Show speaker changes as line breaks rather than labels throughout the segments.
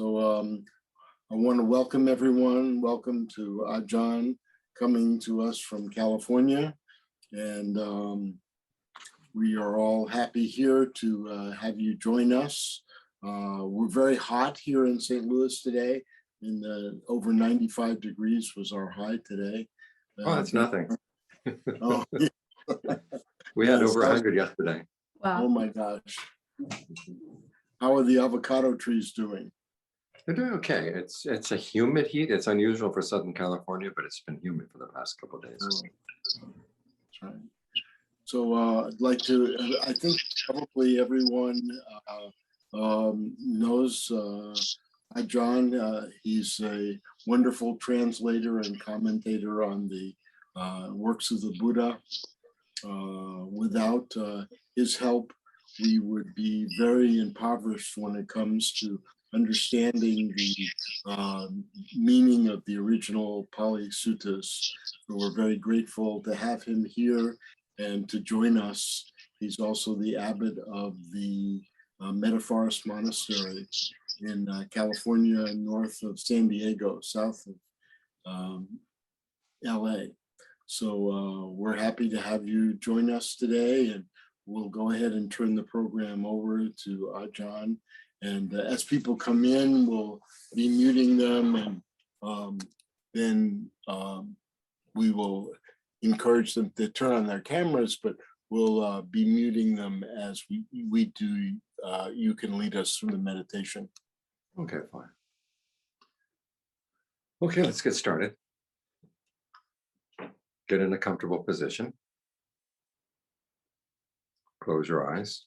I want to welcome everyone. Welcome to Ajahn, coming to us from California. And we are all happy here to have you join us. We're very hot here in St. Louis today. Over 95 degrees was our high today.
Oh, that's nothing.
Oh,
We had over 100 yesterday.
Wow.
Oh my gosh. How are the avocado trees doing?
They're doing okay. It's a humid heat. It's unusual for Southern California, but it's been humid for the past couple of days.
That's right. So I'd like to, I think probably everyone knows Ajahn. He's a wonderful translator and commentator on the works of the Buddha. Without his help, we would be very impoverished when it comes to understanding the meaning of the original Pali Suttas. So we're very grateful to have him here and to join us. He's also the abbot of the Metaforest Monastery in California, north of San Diego, south of LA. So we're happy to have you join us today, and we'll go ahead and turn the program over to Ajahn. And as people come in, we'll be muting them, and then we will encourage them to turn on their cameras, but we'll be muting them as we do. You can lead us through the meditation.
Okay, fine. Okay, let's get started. Get in a comfortable position. Close your eyes.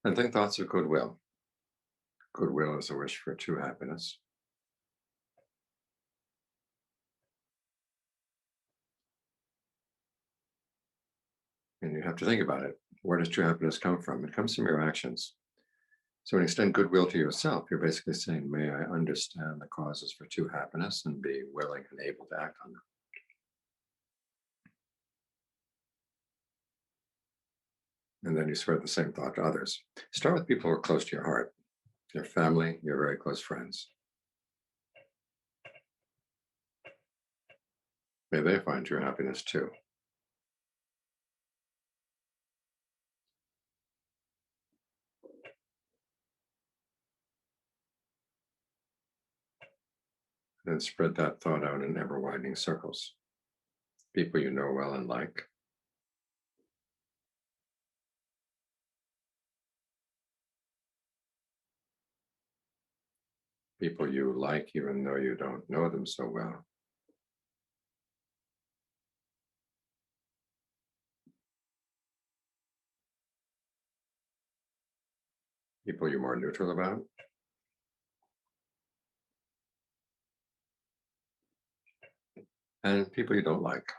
And think thoughts of goodwill. Goodwill is a wish for true happiness. And you have to think about it. Where does true happiness come from? It comes from your actions. So when you extend goodwill to yourself, you're basically saying, may I understand the causes for true happiness and be willing and able to act on them. And then you spread the same thought to others. Start with people who are close to your heart, your family, your very close friends. May they find true happiness too. Then spread that thought out in ever-widening circles. People you know well and like. People you like even though you don't know them so well. People you're more neutral about. And people you don't like.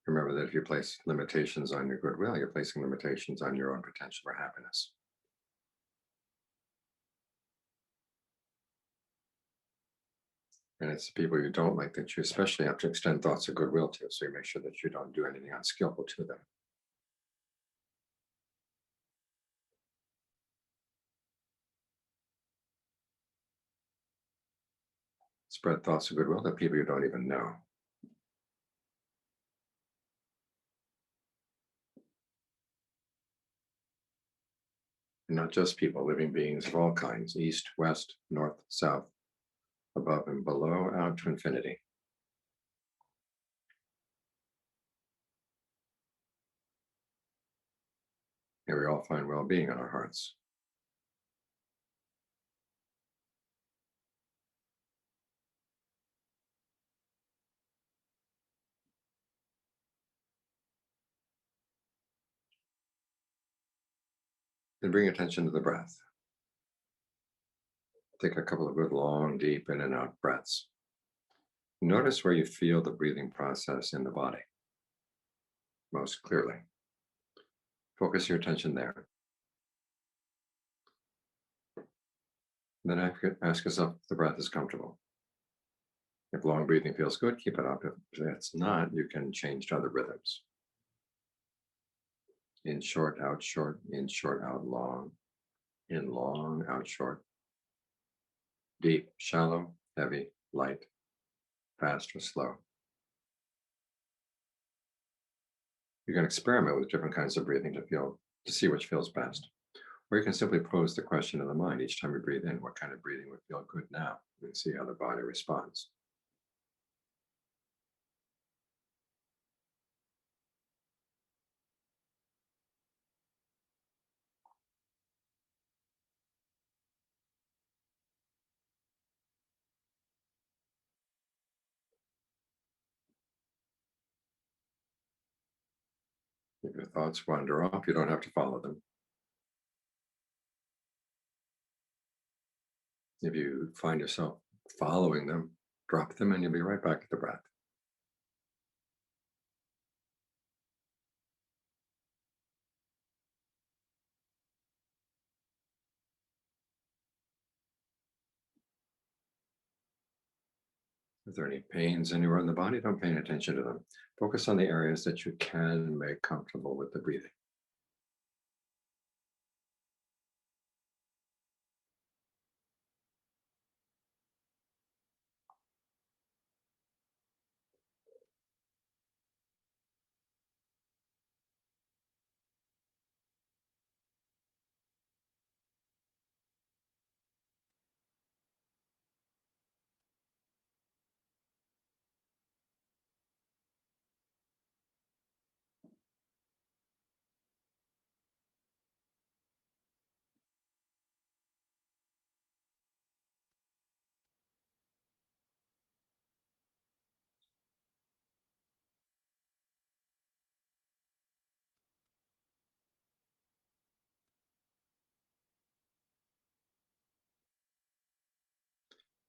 Remember that if you place limitations on your goodwill, you're placing limitations on your own potential for happiness. And it's the people you don't like that you especially have to extend thoughts of goodwill to, so you make sure that you don't do anything unskillful to them. Spread thoughts of goodwill to people you don't even know. And not just people, living beings of all kinds, east, west, north, south, above and below, out to infinity. May we all find well-being in our hearts. Then bring attention to the breath. Take a couple of good, long, deep in and out breaths. Notice where you feel the breathing process in the body most clearly. Focus your attention there. Then ask yourself if the breath is comfortable. If long breathing feels good, keep it up. If it's not, you can change to other rhythms. In short, out long, in long, out short, deep, shallow, heavy, light, fast or slow. You can experiment with different kinds of breathing to see which feels best. Or you can simply pose the question in the mind each time you breathe in, what kind of breathing would feel good now? And see how the body responds. If your thoughts wander off, you don't have to follow them. If you find yourself following them, drop them and you'll be right back at the breath. If there are any pains anywhere in the body, don't pay any attention to them. Focus on the areas that you can make comfortable with the breathing.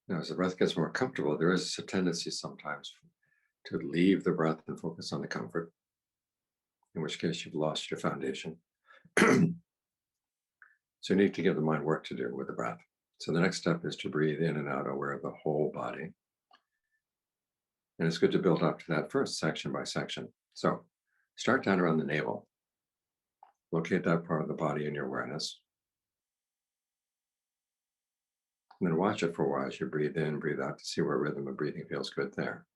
Now, as the breath gets more comfortable, there is a tendency sometimes to leave the breath and focus on the comfort, in which case you've lost your foundation. So you need to give the mind work to do with the breath. So the next step is to breathe in and out, aware of the whole body. And it's good to build up to that first section by section. So start down around the navel. Locate that part of the body in your awareness. And then watch it for a while as you breathe in, breathe out to see where rhythm of breathing feels good there.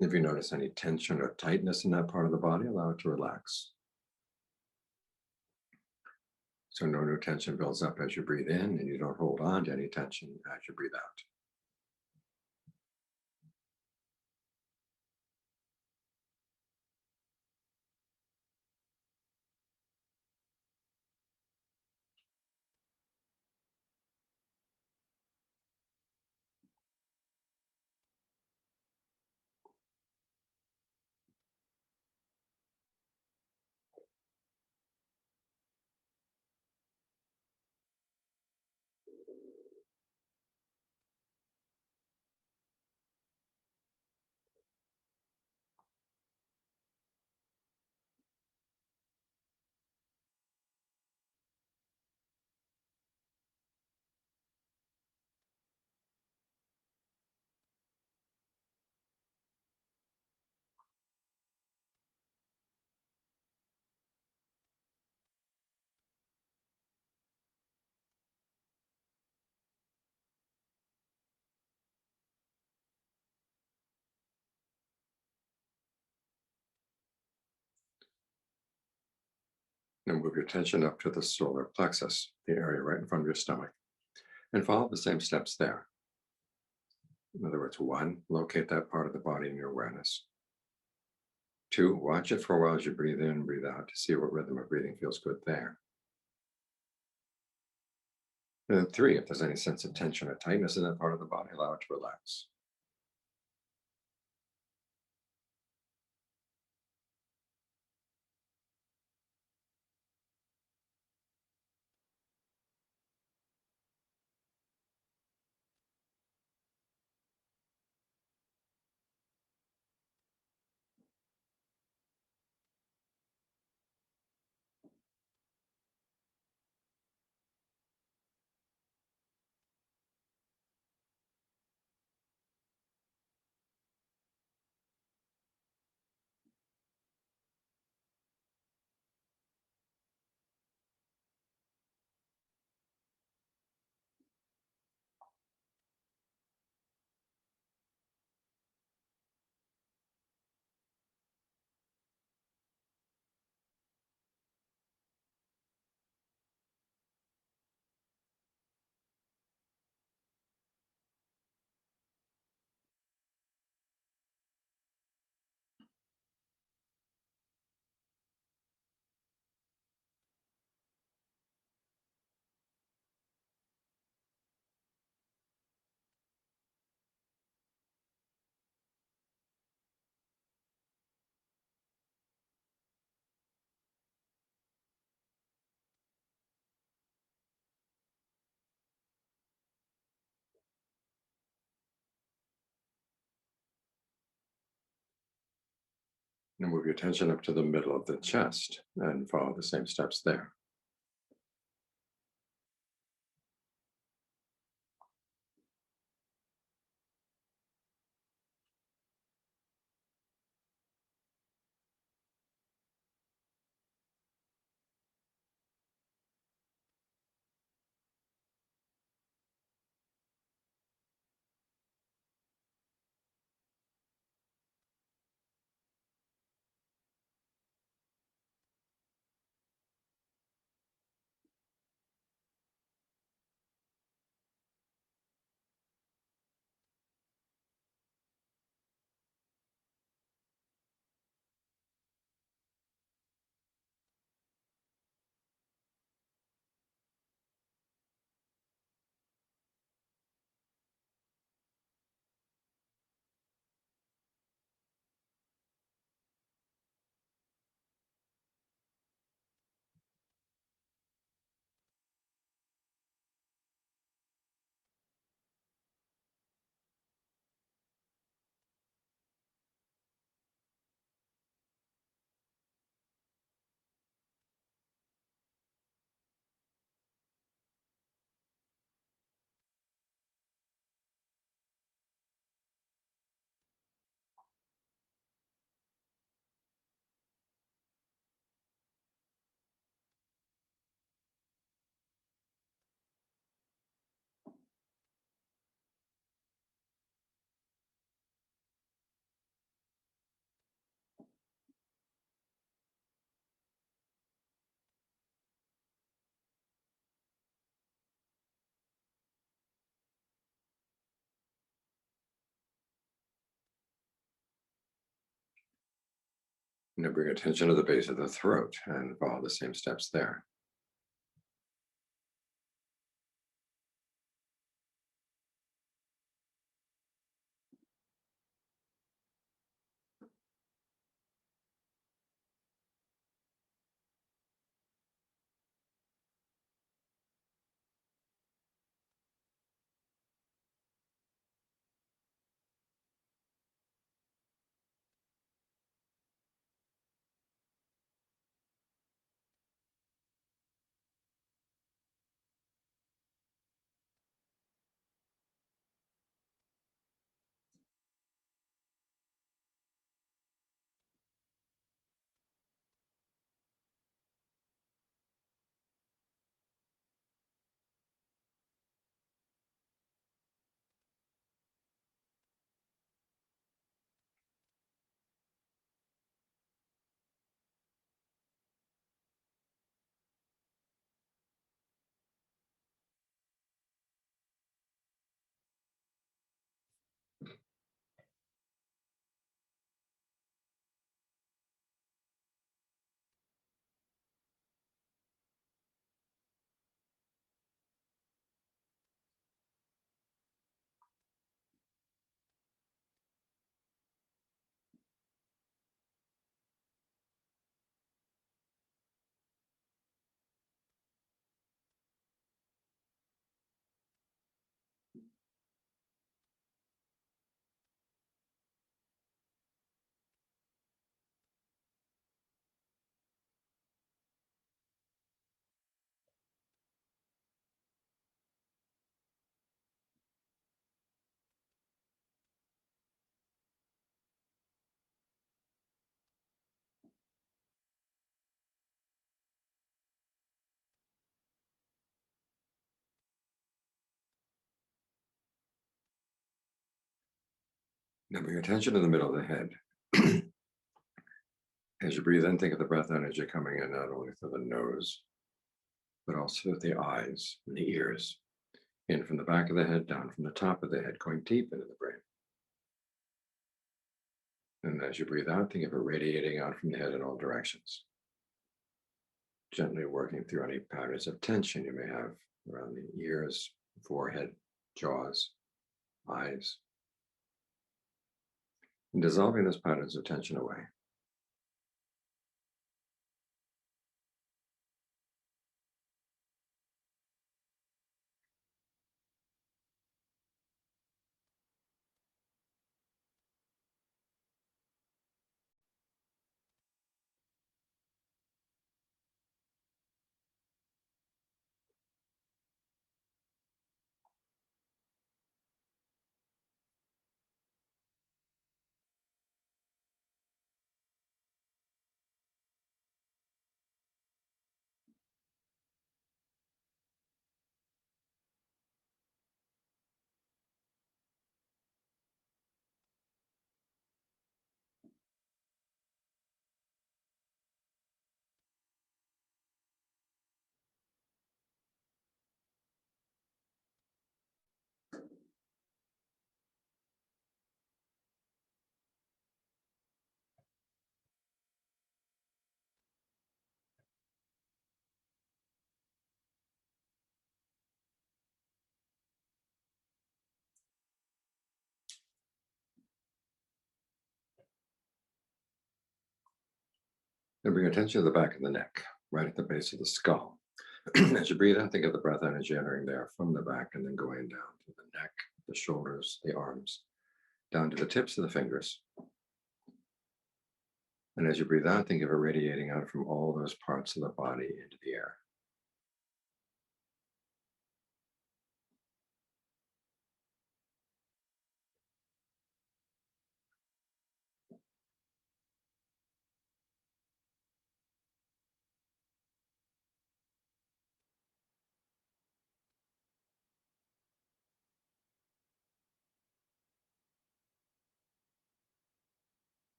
If you notice any tension or tightness in that part of the body, allow it to relax. So no new tension builds up as you breathe in, and you don't hold on to any tension as you breathe out. Now move your attention up to the solar plexus, the area right in front of your stomach, and follow the same steps there. In other words, 1, locate that part of the body in your awareness. 2, watch it for a while as you breathe in, breathe out to see what rhythm of breathing feels good there. And then 3, if there's any sense of tension or tightness in that part of the body, allow it to relax. And move your attention up to the middle of the chest and follow the same steps there. Now bring attention to the base of the throat and follow the same steps there. Now bring attention to the middle of the head. As you breathe in, think of the breath energy coming in not only through the nose, but also through the eyes and the ears. In from the back of the head, down from the top of the head, going deep into the brain. And as you breathe out, think of it radiating out from the head in all directions. Gently working through any patterns of tension you may have around the ears, forehead, jaws, eyes. And dissolving those patterns of tension away. And bring attention to the back of the neck, right at the base of the skull. As you breathe out, think of the breath energy entering there from the back and then going down to the neck, the shoulders, the arms, down to the tips of the fingers. And as you breathe out, think of it radiating out from all those parts of the body into the air.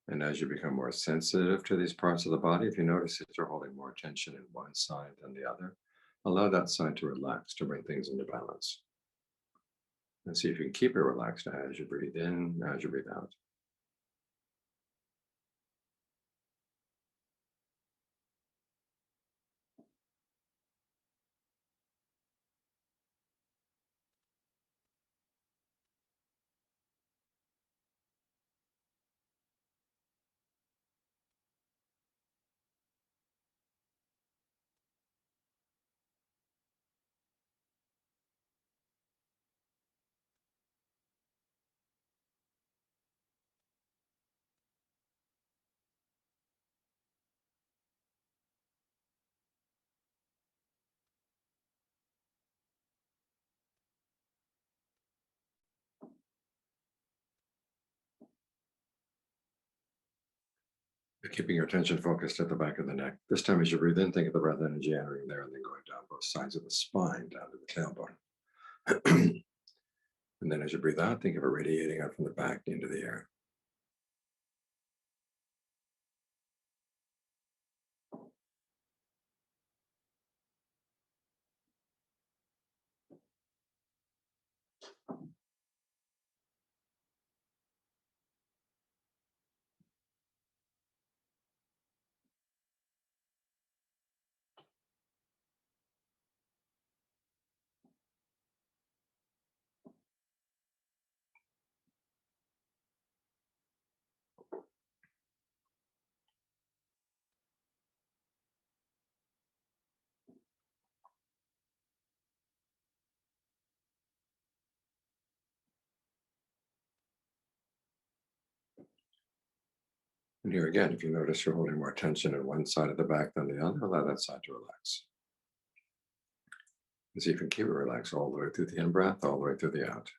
And as you become more sensitive to these parts of the body, if you notice that you're holding more tension in one side than the other, allow that side to relax to bring things into balance. And see if you can keep it relaxed as you breathe in, as you breathe out. Keeping your attention focused at the back of the neck. This time, as you breathe in, think of the breath energy entering there and then going down both sides of the spine, down to the tailbone. And then as you breathe out, think of it radiating out from the back into the air. And here again, if you notice you're holding more tension in one side of the back than the other, allow that side to relax. And see if you can keep it relaxed all the way through the in breath, all the way through the out.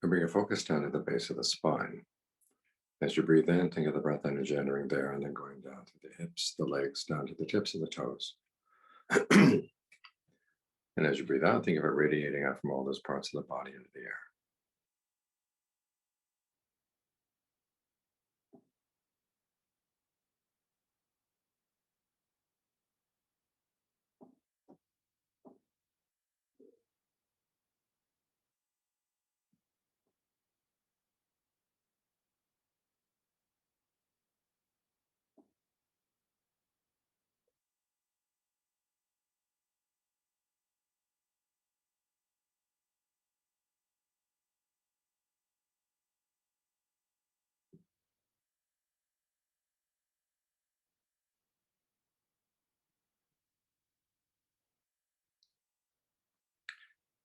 And bring your focus down to the base of the spine. As you breathe in, think of the breath energy entering there and then going down to the hips, the legs, down to the tips of the toes. And as you breathe out, think of it radiating out from all those parts of the body into the air.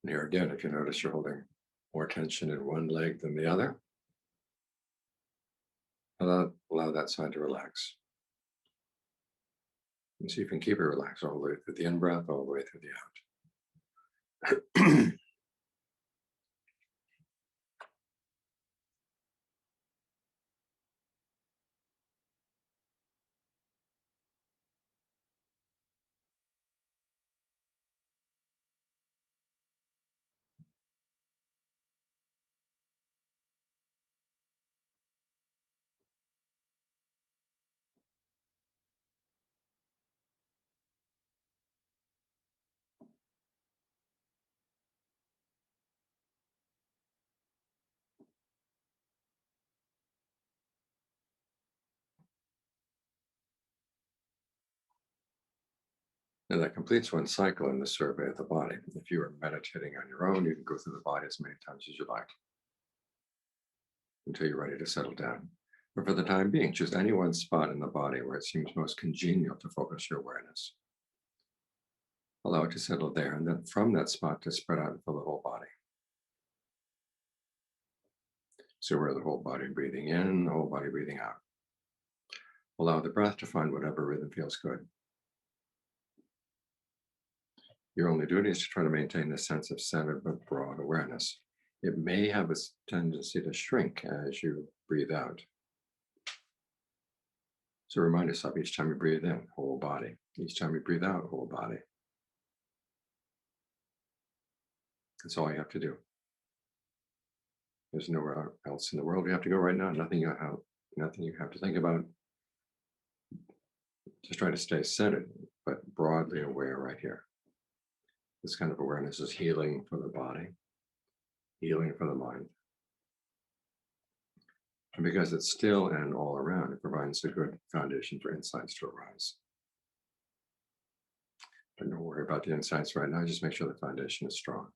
And here again, if you notice you're holding more tension in one leg than the other, allow that side to relax. And see if you can keep it relaxed all the way through the in breath, all the way through the out. And that completes one cycle in the survey of the body. If you are meditating on your own, you can go through the body as many times as you like until you're ready to settle down. But for the time being, choose any one spot in the body where it seems most congenial to focus your awareness. Allow it to settle there, and then from that spot to spread out and fill the whole body. So we're the whole body breathing in, the whole body breathing out. Allow the breath to find whatever rhythm feels good. Your only duty is to try to maintain this sense of centered but broad awareness. It may have a tendency to shrink as you breathe out. So remind yourself each time you breathe in, whole body. Each time you breathe out, whole body. That's all you have to do. There's nowhere else in the world you have to go right now. Nothing you have to think about. Just try to stay centered, but broadly aware right here. This kind of awareness is healing for the body, healing for the mind. And because it's still and all around, it provides a good foundation for insights to arise. But don't worry about the insights right now. Just make sure the foundation is strong.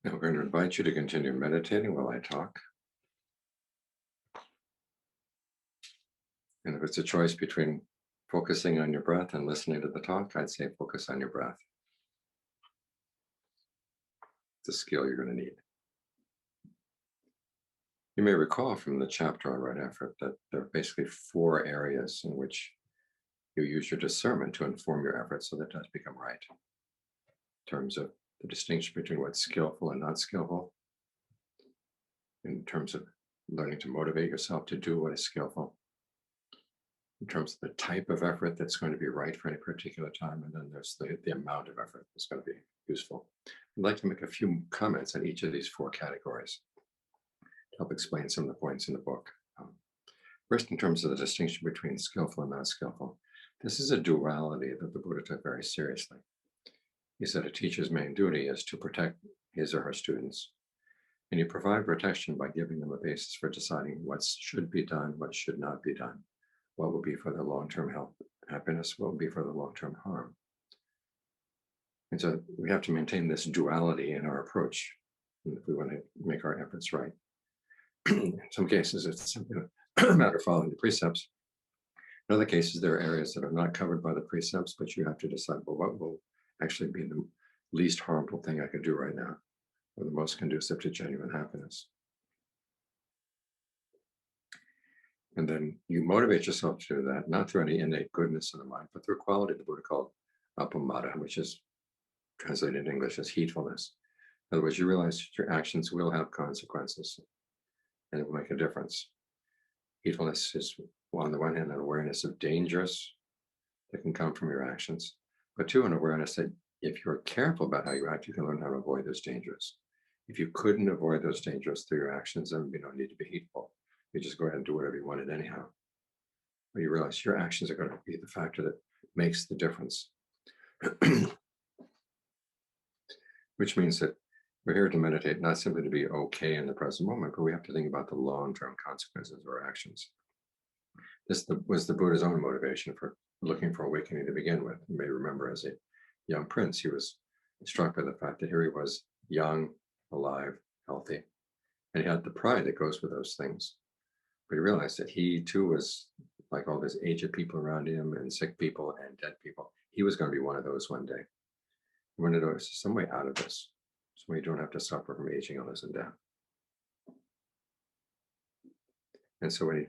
Now we're going to invite you to continue meditating while I talk. And if it's a choice between focusing on your breath and listening to the talk, I'd say focus on your breath. It's a skill you're going to need. You may recall from the chapter on right effort that there are basically 4 areas in which you use your discernment to inform your efforts so that it does become right. In terms of the distinction between what's skillful and not skillful, in terms of learning to motivate yourself to do what is skillful, in terms of the type of effort that's going to be right for any particular time, and then there's the amount of effort that's going to be useful. I'd like to make a few comments on each of these 4 categories to help explain some of the points in the book. First, in terms of the distinction between skillful and not skillful, this is a duality that the Buddha took very seriously. He said a teacher's main duty is to protect his or her students, and you provide protection by giving them a basis for deciding what should be done, what should not be done, what will be for their long-term health, happiness, what will be for the long-term harm. And so we have to maintain this duality in our approach if we want to make our efforts right. In some cases, it's simply a matter of following the precepts. In other cases, there are areas that are not covered by the precepts, but you have to decide, well, what will actually be the least harmful thing I could do right now, or the most conducive to genuine happiness. And then you motivate yourself to do that, not through any innate goodness in the mind, but through a quality the Buddha called appamada, which is translated in English as heedfulness. In other words, you realize that your actions will have consequences and it will make a difference. Heedfulness is, on the one hand, an awareness of dangers that can come from your actions, but 2, an awareness that if you're careful about how you act, you can learn how to avoid those dangers. If you couldn't avoid those dangers through your actions, then you don't need to be heedful. You just go ahead and do whatever you wanted anyhow. But you realize your actions are going to be the factor that makes the difference. Which means that we're here to meditate, not simply to be okay in the present moment, but we have to think about the long-term consequences of our actions. This was the Buddha's own motivation for looking for awakening to begin with. You may remember as a young prince, he was struck by the fact that here he was young, alive, healthy, and he had the pride that goes with those things. But he realized that he too was like all these aged people around him and sick people and dead people. He was going to be one of those one day. He wanted to know there's some way out of this, so you don't have to suffer from aging, illness, and death. And so when he,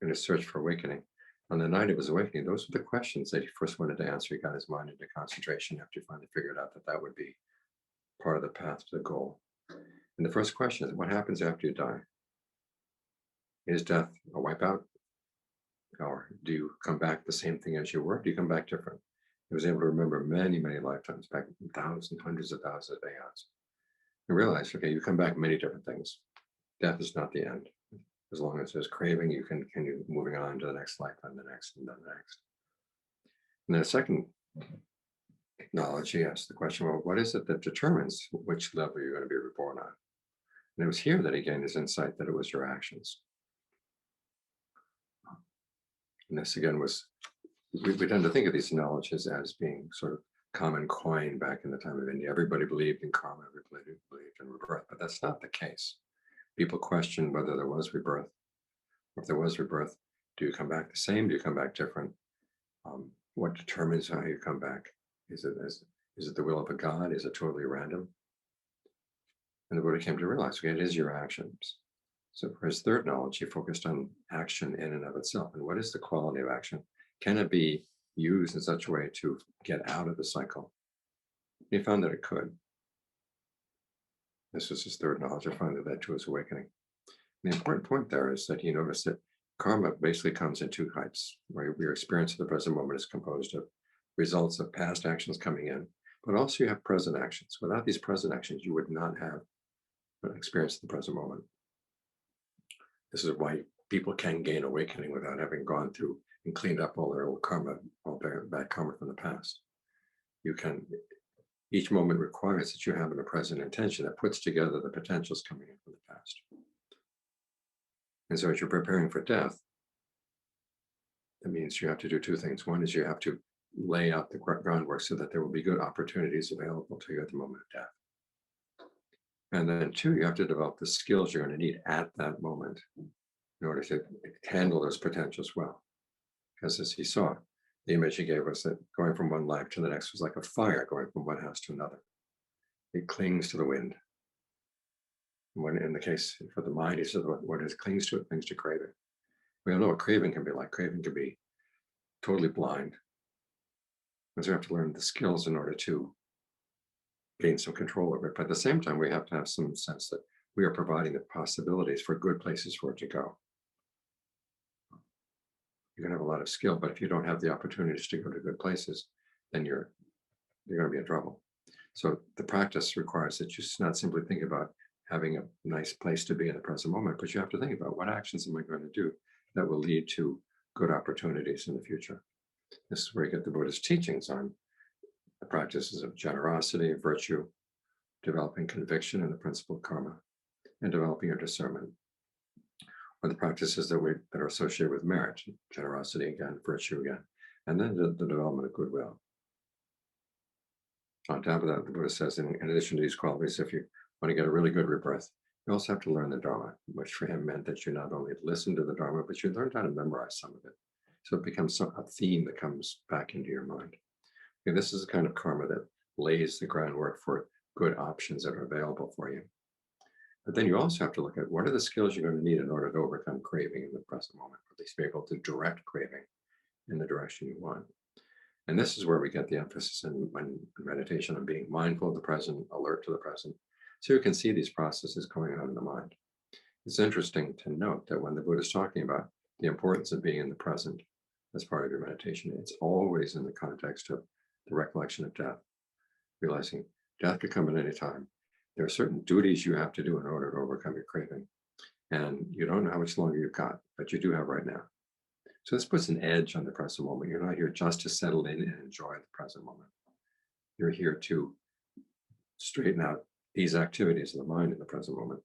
in his search for awakening, on the night of his awakening, those were the questions that he first wanted to answer. He got his mind into concentration after he finally figured out that that would be part of the path to the goal. And the first question is, what happens after you die? Is death a wipeout? Or do you come back the same thing as you were? Do you come back different? He was able to remember many, many lifetimes, back thousands, hundreds of thousands of aeons. He realized, okay, you come back many different things. Death is not the end. As long as there's craving, you can continue moving on to the next lifetime, the next, and then the next. And then a second knowledge, he asked the question, well, what is it that determines which level you're going to be reborn on? And it was here that he gained his insight that it was your actions. And this again was, we tend to think of these knowledges as being sort of common coin back in the time of India. Everybody believed in karma, everybody believed in rebirth, but that's not the case. People question whether there was rebirth. If there was rebirth, do you come back the same? Do you come back different? What determines how you come back? Is it the will of a God? Is it totally random? And the Buddha came to realize, okay, it is your actions. So for his third knowledge, he focused on action in and of itself. And what is the quality of action? Can it be used in such a way to get out of the cycle? He found that it could. This was his third knowledge. I found that led to his awakening. And the important point there is that he noticed that karma basically comes in 2 types, where your experience of the present moment is composed of results of past actions coming in, but also you have present actions. Without these present actions, you would not have an experience of the present moment. This is why people can gain awakening without having gone through and cleaned up all their old karma, all their bad karma from the past. You can, each moment requires that you have a present intention that puts together the potentials coming in from the past. And so as you're preparing for death, that means you have to do 2 things. One is you have to lay out the groundwork so that there will be good opportunities available to you at the moment of death. And then two, you have to develop the skills you're going to need at that moment in order to handle those potentials well. Because as he saw, the image he gave us that going from one life to the next was like a fire going from one house to another. It clings to the wind. When in the case for the mind, he said what it clings to, it clings to craving. We all know what craving can be like. Craving can be totally blind. And so we have to learn the skills in order to gain some control over it. But at the same time, we have to have some sense that we are providing the possibilities for good places for it to go. You can have a lot of skill, but if you don't have the opportunities to go to good places, then you're going to be in trouble. So the practice requires that you not simply think about having a nice place to be in the present moment, but you have to think about what actions am I going to do that will lead to good opportunities in the future. This is where you get the Buddha's teachings on the practices of generosity, virtue, developing conviction and the principle of karma, and developing your discernment. Or the practices that are associated with merit, generosity again, virtue again, and then the development of goodwill. On top of that, the Buddha says, in addition to these qualities, if you want to get a really good rebirth, you also have to learn the Dharma, which for him meant that you not only listen to the Dharma, but you learn how to memorize some of it. So it becomes a theme that comes back into your mind. Okay, this is the kind of karma that lays the groundwork for good options that are available for you. But then you also have to look at what are the skills you're going to need in order to overcome craving in the present moment, or at least be able to direct craving in the direction you want. And this is where we get the emphasis in meditation on being mindful of the present, alert to the present, so you can see these processes going on in the mind. It's interesting to note that when the Buddha is talking about the importance of being in the present as part of your meditation, it's always in the context of the recollection of death, realizing death could come at any time. There are certain duties you have to do in order to overcome your craving. And you don't know how much longer you've got, but you do have right now. So this puts an edge on the present moment. You're not here just to settle in and enjoy the present moment. You're here to straighten out these activities of the mind in the present moment.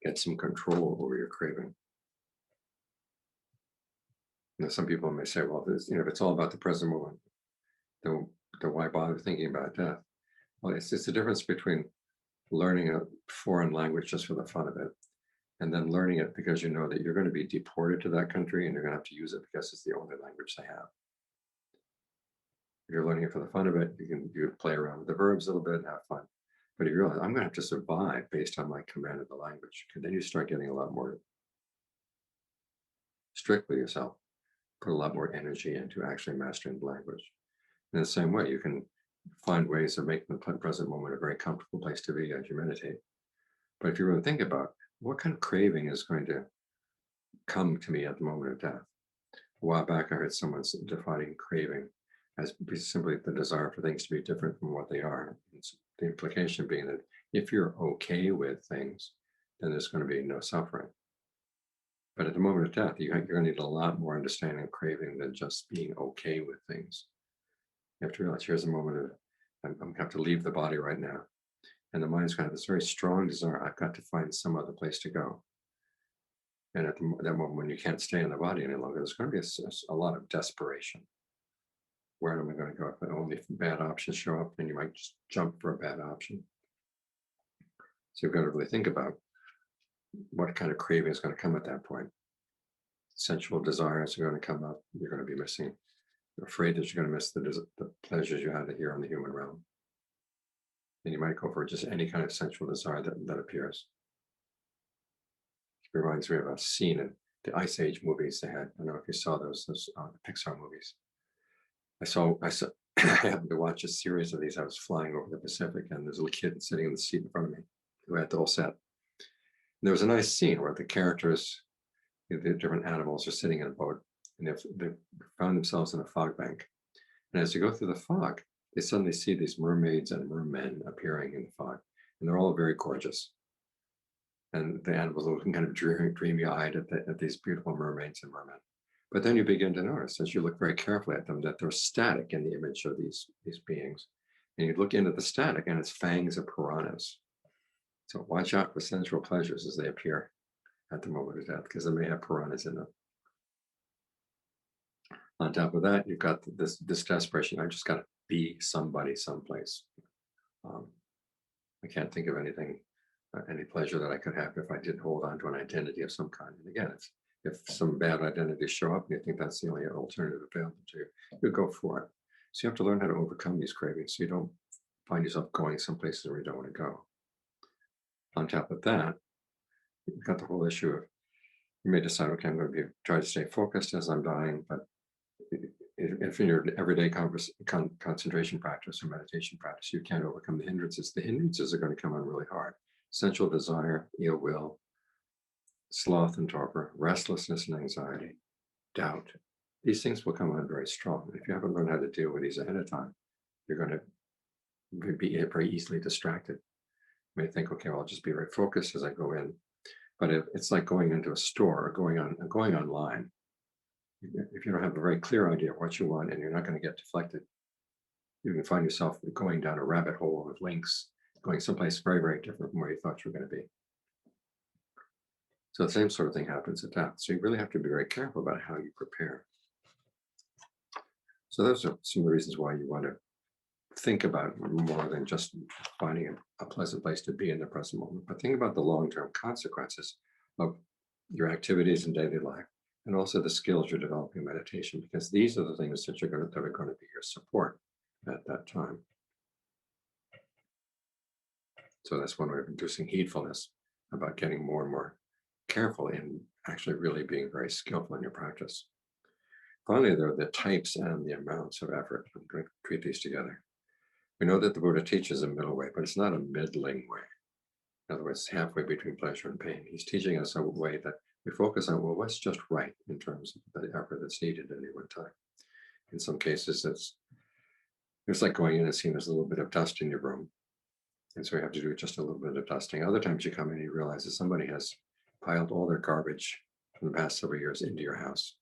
Get some control over your craving. Now, some people may say, well, if it's all about the present moment, then why bother thinking about death? Well, it's the difference between learning a foreign language just for the fun of it, and then learning it because you know that you're going to be deported to that country and you're going to have to use it because it's the only language they have. If you're learning it for the fun of it, you play around with the verbs a little bit and have fun. But if you realize, I'm going to have to survive based on my command of the language, and then you start getting a lot more strict with yourself, put a lot more energy into actually mastering the language. In the same way, you can find ways of making the present moment a very comfortable place to be as you meditate. But if you really think about what kind of craving is going to come to me at the moment of death. A while back, I heard someone defining craving as simply the desire for things to be different from what they are. It's the implication being that if you're okay with things, then there's going to be no suffering. But at the moment of death, you're going to need a lot more understanding of craving than just being okay with things. You have to realize here's a moment of, I'm going to have to leave the body right now. And the mind's going to have this very strong desire, I've got to find some other place to go. And at that moment, when you can't stay in the body any longer, there's going to be a lot of desperation. Where am I going to go? If only bad options show up, then you might just jump for a bad option. So you've got to really think about what kind of craving is going to come at that point. Sensual desires are going to come up. You're going to be missing. You're afraid that you're going to miss the pleasures you had here in the human realm. And you might go for just any kind of sensual desire that appears. It reminds me of a scene in the Ice Age movies they had. I don't know if you saw those Pixar movies. I happened to watch a series of these. I was flying over the Pacific, and there's a little kid sitting in the seat in front of me who had the whole set. And there was a nice scene where the characters, the different animals, are sitting in a boat, and they found themselves in a fog bank. And as you go through the fog, they suddenly see these mermaids and mermen appearing in the fog, and they're all very gorgeous. And the animals are looking kind of dreamy-eyed at these beautiful mermaids and mermen. But then you begin to notice, as you look very carefully at them, that they're static in the image of these beings. And you look into the static, and it's fangs of piranhas. So watch out for sensual pleasures as they appear at the moment of death, because they may have piranhas in them. On top of that, you've got this desperation. I just got to be somebody someplace. I can't think of anything, any pleasure that I could have if I didn't hold on to an identity of some kind. And again, if some bad identities show up and you think that's the only alternative available to you, you go for it. So you have to learn how to overcome these cravings so you don't find yourself going some places where you don't want to go. On top of that, you've got the whole issue of, you may decide, okay, I'm going to try to stay focused as I'm dying, but if in your everyday concentration practice or meditation practice, you can't overcome the hindrances are going to come on really hard. Sensual desire, ill will, sloth and torpor, restlessness and anxiety, doubt. These things will come on very strong. If you haven't learned how to deal with these ahead of time, you're going to be very easily distracted. You may think, okay, well, I'll just be very focused as I go in. But it's like going into a store or going online. If you don't have a very clear idea of what you want and you're not going to get deflected, you can find yourself going down a rabbit hole with links, going someplace very, very different from where you thought you were going to be. So the same sort of thing happens at death. So you really have to be very careful about how you prepare. So those are some of the reasons why you want to think about more than just finding a pleasant place to be in the present moment, but think about the long-term consequences of your activities in daily life, and also the skills you're developing in meditation, because these are the things that are going to be your support at that time. So that's one way of inducing heedfulness, about getting more and more careful in actually really being very skillful in your practice. Finally, there are the types and the amounts of effort. I'm going to treat these together. We know that the Buddha teaches a middle way, but it's not a middling way. In other words, halfway between pleasure and pain. He's teaching us a way that we focus on, well, what's just right in terms of the effort that's needed at any one time. In some cases, it's like going in and seeing there's a little bit of dust in your room. And so you have to do just a little bit of dusting. Other times you come in and you realize that somebody has piled all their garbage from the past several years into your house,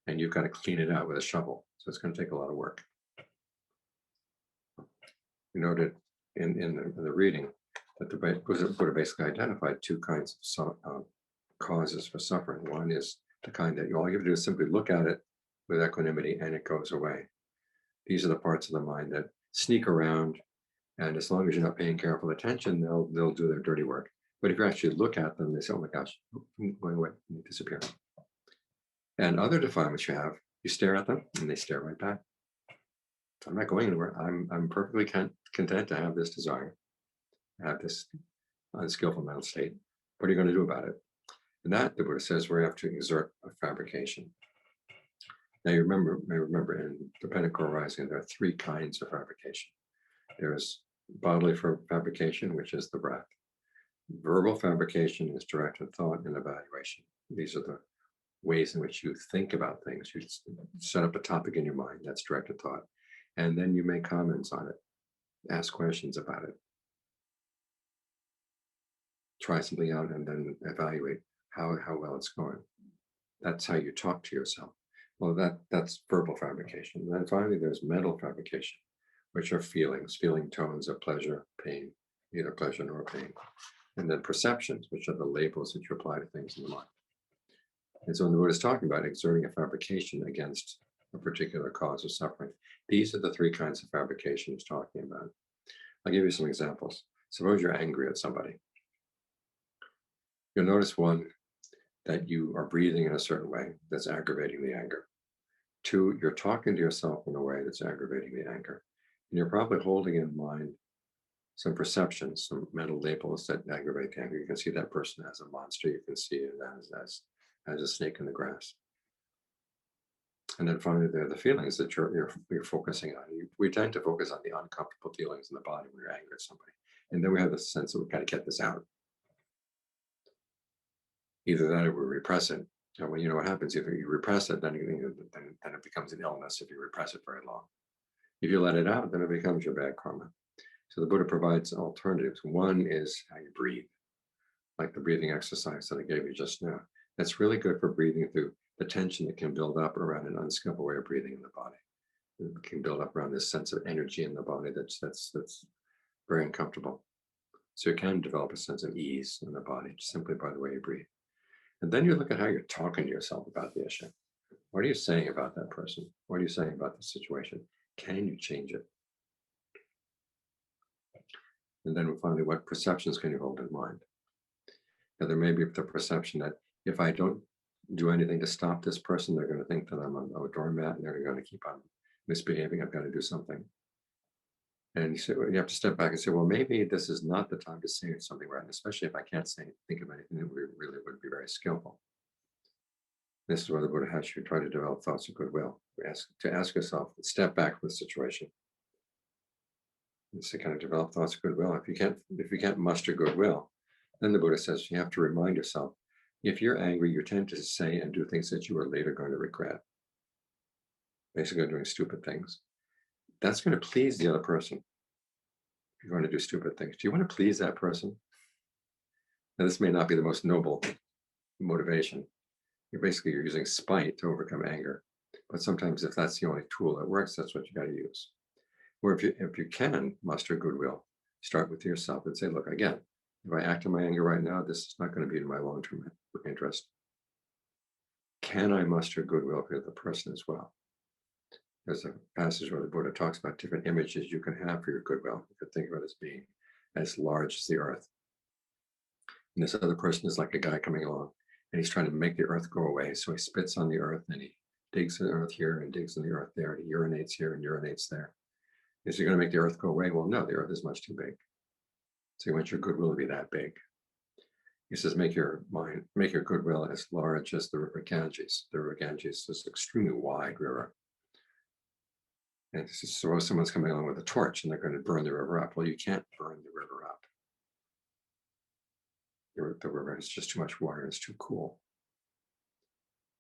and you've got to clean it out with a shovel. So it's going to take a lot of work. You noted in the reading that the Buddha basically identified two kinds of causes for suffering. One is the kind that all you have to do is simply look at it with equanimity and it goes away. These are the parts of the mind that sneak around, and as long as you're not paying careful attention, they'll do their dirty work. But if you actually look at them, they say, oh my gosh, I'm going away, and they disappear. And other defilements you have, you stare at them and they stare right back. I'm not going anywhere. I'm perfectly content to have this desire, have this unskillful mental state. What are you going to do about it? And that, the Buddha says, we have to exert a fabrication. Now you may remember in Dependent Co-arising, there are three kinds of fabrication. There's bodily fabrication, which is the breath. Verbal fabrication is directed thought and evaluation. These are the ways in which you think about things. You set up a topic in your mind, that's directed thought. And then you make comments on it, ask questions about it. Try something out and then evaluate how well it's going. That's how you talk to yourself. Well, that's verbal fabrication. And then finally, there's mental fabrication, which are feeling tones of pleasure, pain, neither pleasure nor pain. And then perceptions, which are the labels that you apply to things in the mind. And so when the Buddha is talking about exerting a fabrication against a particular cause of suffering, these are the three kinds of fabrication he's talking about. I'll give you some examples. Suppose you're angry at somebody. You'll notice, one, that you are breathing in a certain way that's aggravating the anger. Two, you're talking to yourself in a way that's aggravating the anger. And you're probably holding in mind some perceptions, some mental labels that aggravate the anger. You can see that person as a monster. You can see it as a snake in the grass. And then finally, there are the feelings that you're focusing on. We tend to focus on the uncomfortable feelings in the body when we're angry at somebody. And then we have the sense that we've got to get this out. Either that or we repress it. And when you know what happens, if you repress it, then it becomes an illness if you repress it very long. If you let it out, then it becomes your bad karma. So the Buddha provides alternatives. One is how you breathe, like the breathing exercise that I gave you just now. That's really good for breathing through the tension that can build up around an unskillful way of breathing in the body. It can build up around this sense of energy in the body that's very uncomfortable. So you can develop a sense of ease in the body simply by the way you breathe. And then you look at how you're talking to yourself about the issue. What are you saying about that person? What are you saying about the situation? Can you change it? And then finally, what perceptions can you hold in mind? Now, there may be the perception that if I don't do anything to stop this person, they're going to think that I'm a doormat and they're going to keep on misbehaving. I've got to do something. And you have to step back and say, well, maybe this is not the time to say something right, and especially if I can't think of anything that really would be very skillful. This is where the Buddha has you try to develop thoughts of goodwill. To ask yourself, step back from the situation. It's to kind of develop thoughts of goodwill. If you can't muster goodwill, then the Buddha says you have to remind yourself, if you're angry, you tend to say and do things that you are later going to regret. Basically doing stupid things. That's going to please the other person. You're going to do stupid things. Do you want to please that person? Now, this may not be the most noble motivation. You're using spite to overcome anger. But sometimes if that's the only tool that works, that's what you got to use. Or if you can muster goodwill, start with yourself and say, look, again, if I act in my anger right now, this is not going to be in my long-term interest. Can I muster goodwill for the person as well? There's a passage where the Buddha talks about different images you can have for your goodwill. You could think of it as being as large as the earth. And this other person is like a guy coming along and he's trying to make the earth go away. So he spits on the earth and he digs in the earth here and digs in the earth there. And he urinates here and urinates there. Is he going to make the earth go away? Well, no, the earth is much too big. So you want your goodwill to be that big. He says, make your goodwill as large as the river Ganges. The river Ganges is an extremely wide river. And suppose someone's coming along with a torch and they're going to burn the river up. Well, you can't burn the river up. The river has just too much water and it's too cool.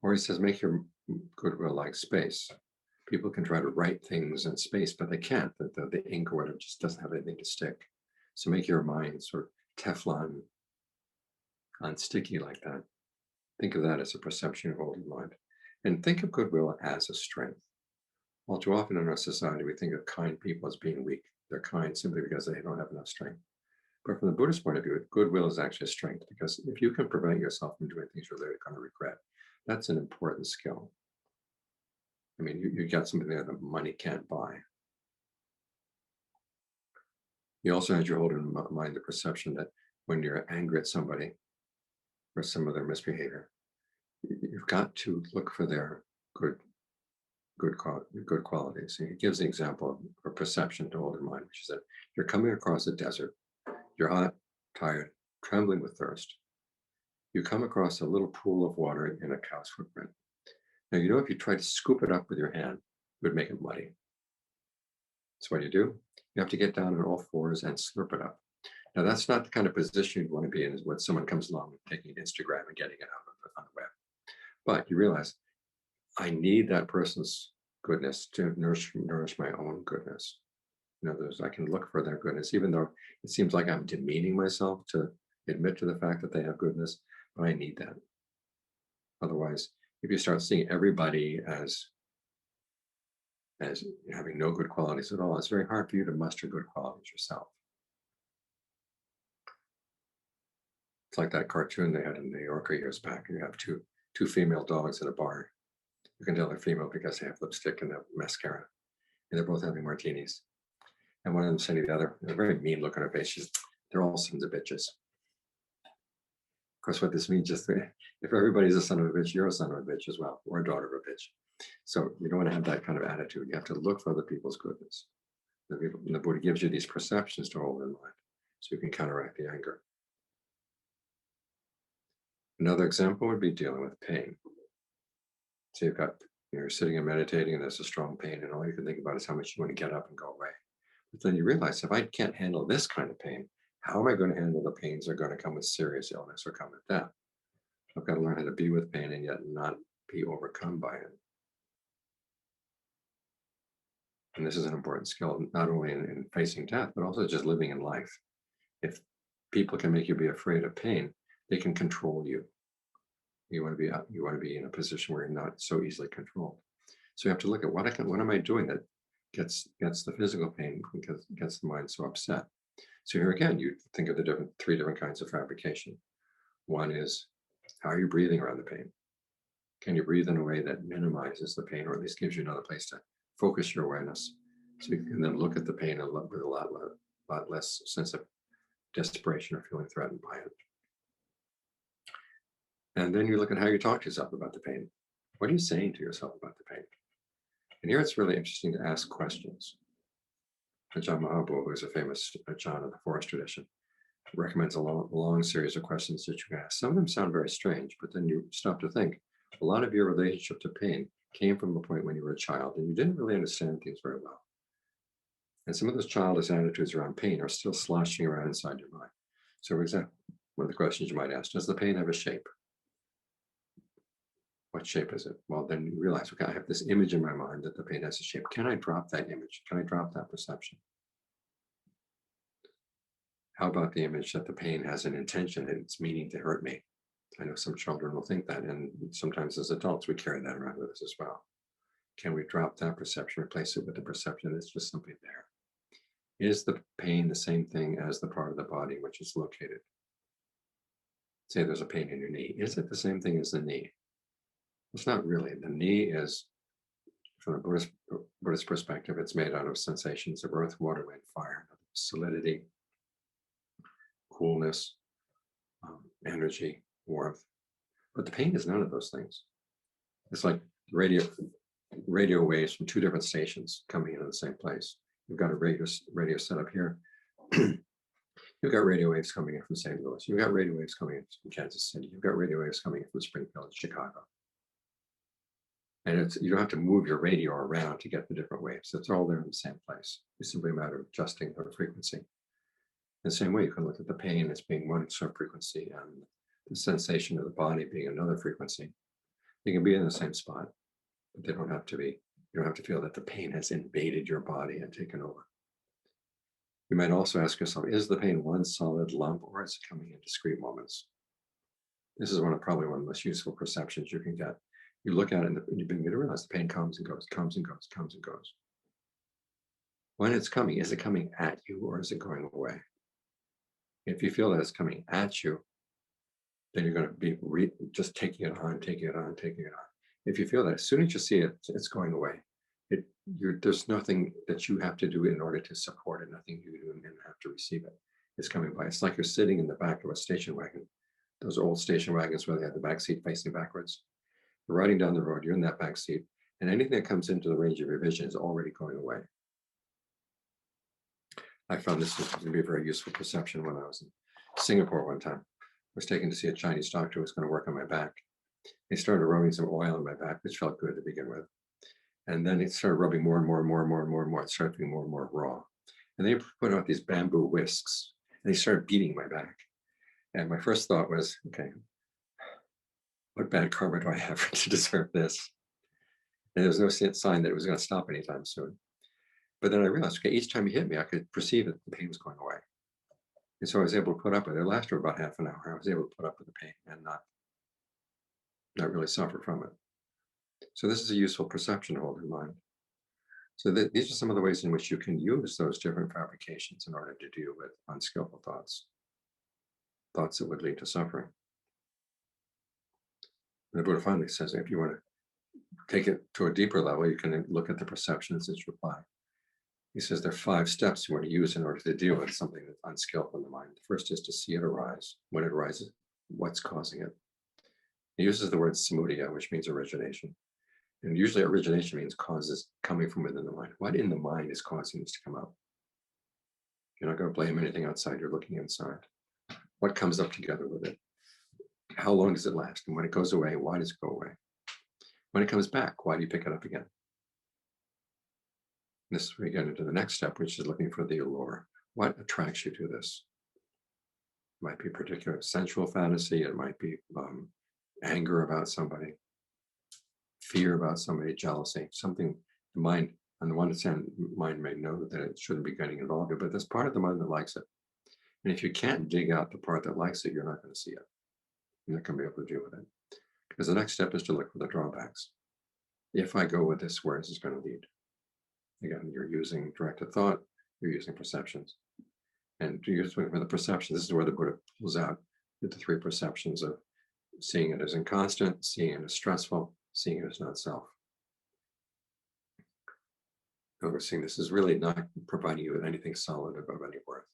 Or he says, make your goodwill like space. People can try to write things in space, but they can't. The ink or whatever just doesn't have anything to stick. So make your mind sort of Teflon unsticky like that. Think of that as a perception of holding mind. And think of goodwill as a strength. All too often in our society, we think of kind people as being weak. They're kind simply because they don't have enough strength. But from the Buddhist point of view, goodwill is actually a strength, because if you can prevent yourself from doing things you're later going to regret, that's an important skill. I mean, you got something there that money can't buy. You also have to hold in mind the perception that when you're angry at somebody or some of their misbehavior, you've got to look for their good qualities. He gives the example of a perception to hold in mind, which is that you're coming across a desert, you're hot, tired, trembling with thirst. You come across a little pool of water in a cow's footprint. Now, if you tried to scoop it up with your hand, it would make it muddy. So what do? You have to get down on all fours and slurp it up. Now, that's not the kind of position you want to be in, is when someone comes along and taking Instagram and getting it out on the web. But you realize, I need that person's goodness to nourish my own goodness. In other words, I can look for their goodness, even though it seems like I'm demeaning myself to admit to the fact that they have goodness, but I need that. Otherwise, if you start seeing everybody as having no good qualities at all, it's very hard for you to muster good qualities yourself. It's like that cartoon they had in New Yorker years back. You have two female dogs in a bar. You can tell they're female because they have lipstick and mascara, and they're both having martinis. And one of them saying to the other, a very mean look on her face, they're all sons of bitches. Of course, what this means is that if everybody's a son of a bitch, you're a son of a bitch as well, or a daughter of a bitch. So you don't want to have that kind of attitude. You have to look for other people's goodness. The Buddha gives you these perceptions to hold in mind so you can counteract the anger. Another example would be dealing with pain. So you're sitting and meditating and there's a strong pain, and all you can think about is how much you want to get up and go away. But then you realize, if I can't handle this kind of pain, how am I going to handle the pains that are going to come with serious illness or come with death? I've got to learn how to be with pain and yet not be overcome by it. And this is an important skill, not only in facing death, but also just living in life. If people can make you be afraid of pain, they can control you. You want to be in a position where you're not so easily controlled. So you have to look at what am I doing that gets the physical pain, because gets the mind so upset. So here again, you think of the three different kinds of fabrication. One is, how are you breathing around the pain? Can you breathe in a way that minimizes the pain, or at least gives you another place to focus your awareness? So you can then look at the pain with a lot less sense of desperation or feeling threatened by it. And then you look at how you talk to yourself about the pain. What are you saying to yourself about the pain? And here it's really interesting to ask questions. Ajahn Mahabodhi, who is a famous Ajahn of the forest tradition, recommends a long series of questions that you can ask. Some of them sound very strange, but then you stop to think. A lot of your relationship to pain came from a point when you were a child and you didn't really understand things very well. And some of those childish attitudes around pain are still sloshing around inside your mind. So, for example, one of the questions you might ask, does the pain have a shape? What shape is it? Well, then you realize, okay, I have this image in my mind that the pain has a shape. Can I drop that image? Can I drop that perception? How about the image that the pain has an intention and it's meaning to hurt me? I know some children will think that, and sometimes as adults, we carry that around with us as well. Can we drop that perception, replace it with the perception that it's just something there? Is the pain the same thing as the part of the body which is located? Say there's a pain in your knee. Is it the same thing as the knee? It's not really. The knee is, from a Buddhist perspective, it's made out of sensations of earth, water, wind, fire, solidity, coolness, energy, warmth. But the pain is none of those things. It's like radio waves from two different stations coming into the same place. You've got a radio set up here. You've got radio waves coming in from St. Louis. You've got radio waves coming in from Kansas City. You've got radio waves coming in from Springfield and Chicago. And you don't have to move your radio around to get the different waves. It's all there in the same place. It's simply a matter of adjusting the frequency. In the same way, you can look at the pain as being one sort of frequency and the sensation of the body being another frequency. They can be in the same spot, but they don't have to be. You don't have to feel that the pain has invaded your body and taken over. You might also ask yourself, is the pain one solid lump or is it coming in discrete moments? This is probably one of the most useful perceptions you can get. You look at it and you begin to realize the pain comes and goes, comes and goes, comes and goes. When it's coming, is it coming at you or is it going away? If you feel that it's coming at you, then you're going to be just taking it on, taking it on, taking it on. If you feel that as soon as you see it, it's going away. There's nothing that you have to do in order to support it, nothing you do and have to receive it. It's coming by. It's like you're sitting in the back of a station wagon. Those old station wagons where they had the back seat facing backwards. You're riding down the road, you're in that back seat, and anything that comes into the range of your vision is already going away. I found this to be a very useful perception when I was in Singapore one time. I was taken to see a Chinese doctor who was going to work on my back. He started rubbing some oil on my back, which felt good to begin with. And then it started rubbing more and more and more and more and more and more. It started being more and more raw. And they put out these bamboo whisks, and they started beating my back. And my first thought was, okay, what bad karma do I have to deserve this? And there was no sign that it was going to stop anytime soon. But then I realized, okay, each time he hit me, I could perceive that the pain was going away. And so I was able to put up with it. It lasted for about half an hour. I was able to put up with the pain and not really suffer from it. So this is a useful perception to hold in mind. So these are some of the ways in which you can use those different fabrications in order to deal with unskillful thoughts that would lead to suffering. And the Buddha finally says, if you want to take it to a deeper level, you can look at the perceptions as reply. He says there are 5 steps you want to use in order to deal with something that's unskillful in the mind. The first is to see it arise. When it arises, what's causing it? He uses the word samudaya, which means origination. And usually origination means causes coming from within the mind. What in the mind is causing this to come up? You're not going to blame anything outside, you're looking inside. What comes up together with it? How long does it last? And when it goes away, why does it go away? When it comes back, why do you pick it up again? This we get into the next step, which is looking for the allure. What attracts you to this? It might be a particular sensual fantasy. It might be anger about somebody, fear about somebody, jealousy, something the mind, on the one hand, mind may know that it shouldn't be getting involved in, but there's part of the mind that likes it. And if you can't dig out the part that likes it, you're not going to see it. You're not going to be able to deal with it. Because the next step is to look for the drawbacks. If I go with this, where is this going to lead? Again, you're using directed thought, you're using perceptions. And you're using for the perceptions, this is where the Buddha pulls out the 3 perceptions of seeing it as inconstant, seeing it as stressful, seeing it as not self. And we're seeing this is really not providing you with anything solid of any worth.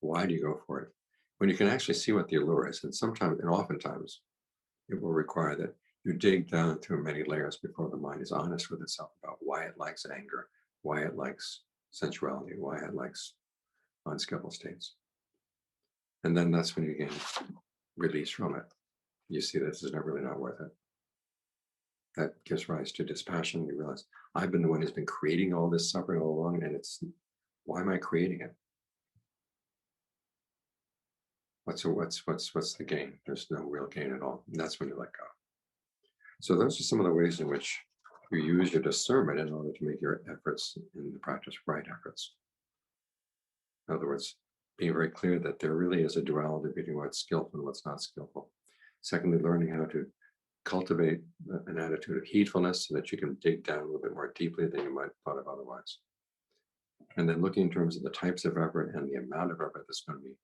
Why do you go for it? When you can actually see what the allure is, and sometimes and oftentimes it will require that you dig down through many layers before the mind is honest with itself about why it likes anger, why it likes sensuality, why it likes unskillful states. And then that's when you gain release from it. You see this is really not worth it. That gives rise to dispassion. You realize, I've been the one who's been creating all this suffering all along, and why am I creating it? What's the gain? There's no real gain at all. And that's when you let go. So those are some of the ways in which you use your discernment in order to make your efforts in the practice right efforts. In other words, being very clear that there really is a duality between what's skillful and what's not skillful. Secondly, learning how to cultivate an attitude of heedfulness so that you can dig down a little bit more deeply than you might have thought of otherwise. And then looking in terms of the types of effort and the amount of effort that's going to be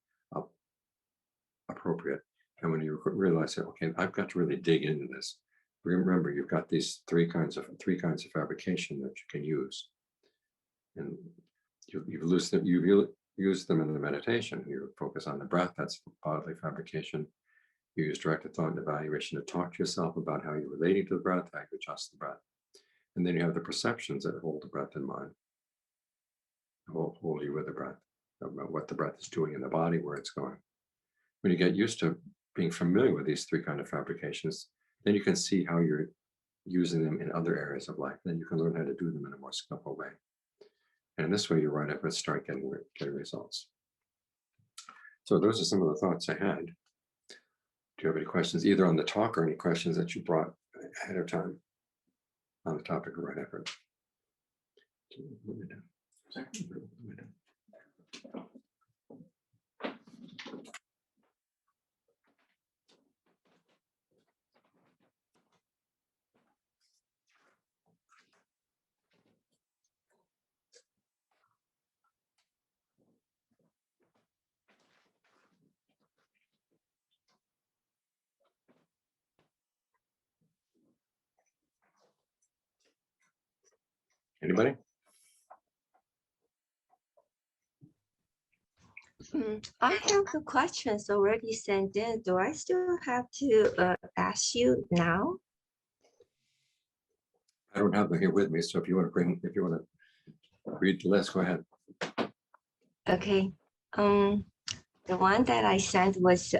appropriate. And when you realize that, okay, I've got to really dig into this. Remember, you've got these three kinds of fabrication that you can use, and you've used them in the meditation. You focus on the breath. That's bodily fabrication. You use directed thought and evaluation to talk to yourself about how you're relating to the breath, how you adjust the breath, and then you have the perceptions that hold the breath in mind, hold you with the breath, about what the breath is doing in the body, where it's going. When you get used to being familiar with these three kinds of fabrications, then you can see how you're using them in other areas of life. Then you can learn how to do them in a more skillful way. And this way, your right efforts start getting results. So those are some of the thoughts I had. Do you have any questions, either on the talk or any questions that you brought ahead of time on the topic of right effort? Anybody?
I have the questions already sent in. Do I still have to ask you now?
I don't have them here with me, so if you want to read the list, go ahead.
Okay. The one that I sent was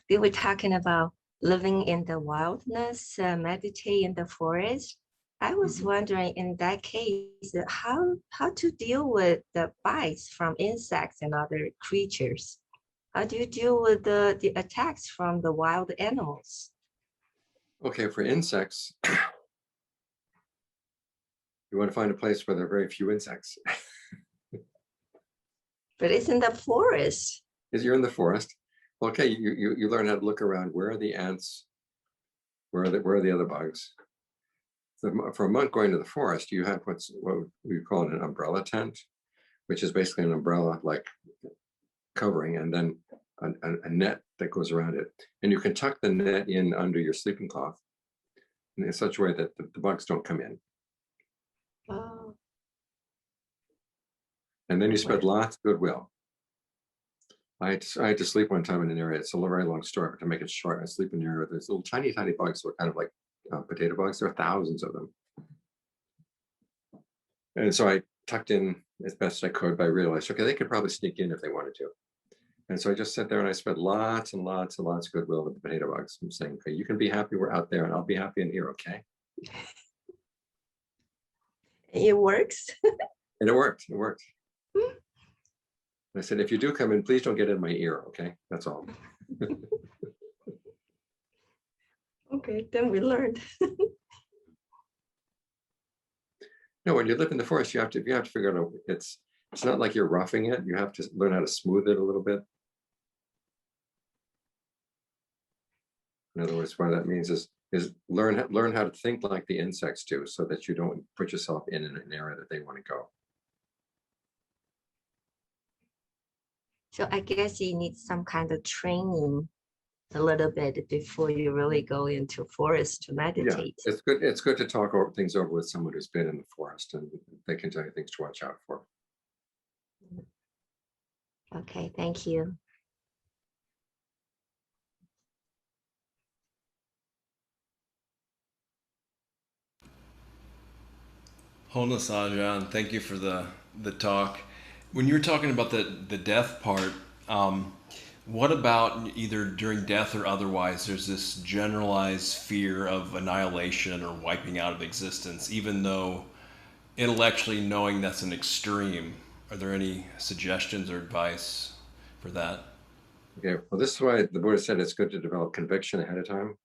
we were talking about living in the wilderness, meditate in the forest. I was wondering, in that case, how to deal with the bites from insects and other creatures. How do you deal with the attacks from the wild animals?
Okay, for insects, you want to find a place where there are very few insects.
But it's in the forest.
Is you're in the forest. Okay, you learn how to look around. Where are the ants? Where are the other bugs? So for a monk going to the forest, you have what we call an umbrella tent, which is basically an umbrella like covering, and then a net that goes around it. And you can tuck the net in under your sleeping cloth in such a way that the bugs don't come in.
Oh.
And then you spread lots of goodwill. I had to sleep one time in an area. It's a very long story, but to make it short, I sleep in an area where there's little tiny bugs that are kind of like potato bugs. There are thousands of them. And so I tucked in as best I could, but I realized, okay, they could probably sneak in if they wanted to. And so I just sat there and I spread lots and lots and lots of goodwill with the potato bugs. I'm saying, okay, you can be happy we're out there and I'll be happy in here, okay?
It works.
And it worked. I said, if you do come in, please don't get in my ear, okay? That's all.
Okay, then we learned.
No, when you live in the forest, you have to figure out it's not like you're roughing it. You have to learn how to smooth it a little bit. In other words, what that means is learn how to think like the insects do, so that you don't put yourself in an area that they want to go.
So I guess you need some kind of training a little bit before you really go into forest to meditate.
Yeah, it's good to talk things over with someone who's been in the forest, and they can tell you things to watch out for.
Okay, thank you.
Wholeness, Ajahn, thank you for the talk. When you were talking about the death part, what about either during death or otherwise, there's this generalized fear of annihilation or wiping out of existence, even though intellectually knowing that's an extreme. Are there any suggestions or advice for that?
Okay, well, this is why the Buddha said it's good to develop conviction ahead of time.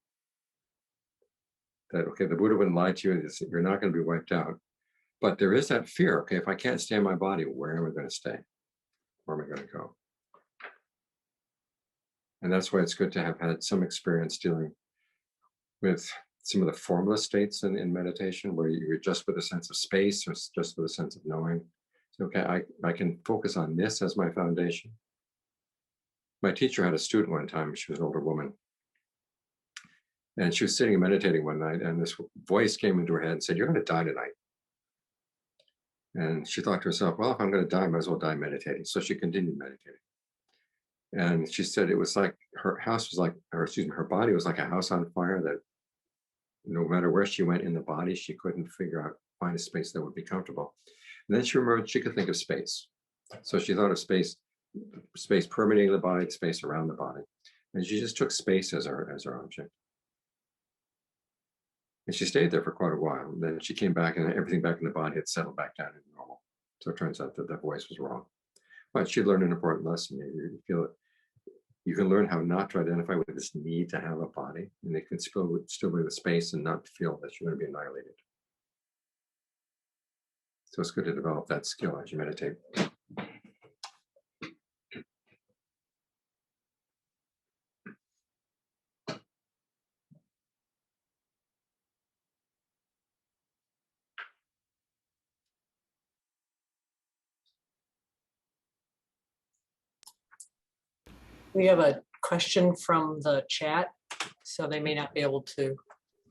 That, okay, the Buddha wouldn't lie to you, you're not going to be wiped out. But there is that fear, okay, if I can't stay in my body, where am I going to stay? Where am I going to go? And that's why it's good to have had some experience dealing with some of the formless states in meditation, where you're just with a sense of space or just with a sense of knowing. So, okay, I can focus on this as my foundation. My teacher had a student one time, she was an older woman. And she was sitting and meditating one night, and this voice came into her head and said, "You're going to die tonight." And she thought to herself, well, if I'm going to die, I might as well die meditating. So she continued meditating. And she said it was like her house was like, or excuse me, her body was like a house on fire, that no matter where she went in the body, she couldn't find a space that would be comfortable. And then she remembered she could think of space. So she thought of space permeating the body, space around the body. And she just took space as her object. And she stayed there for quite a while. And then she came back, and everything back in the body had settled back down to normal. So it turns out that voice was wrong. But she learned an important lesson. You feel it. You can learn how not to identify with this need to have a body, and it can still be the space and not feel that you're going to be annihilated. So it's good to develop that skill as you meditate.
We have a question from the chat, so they may not be able to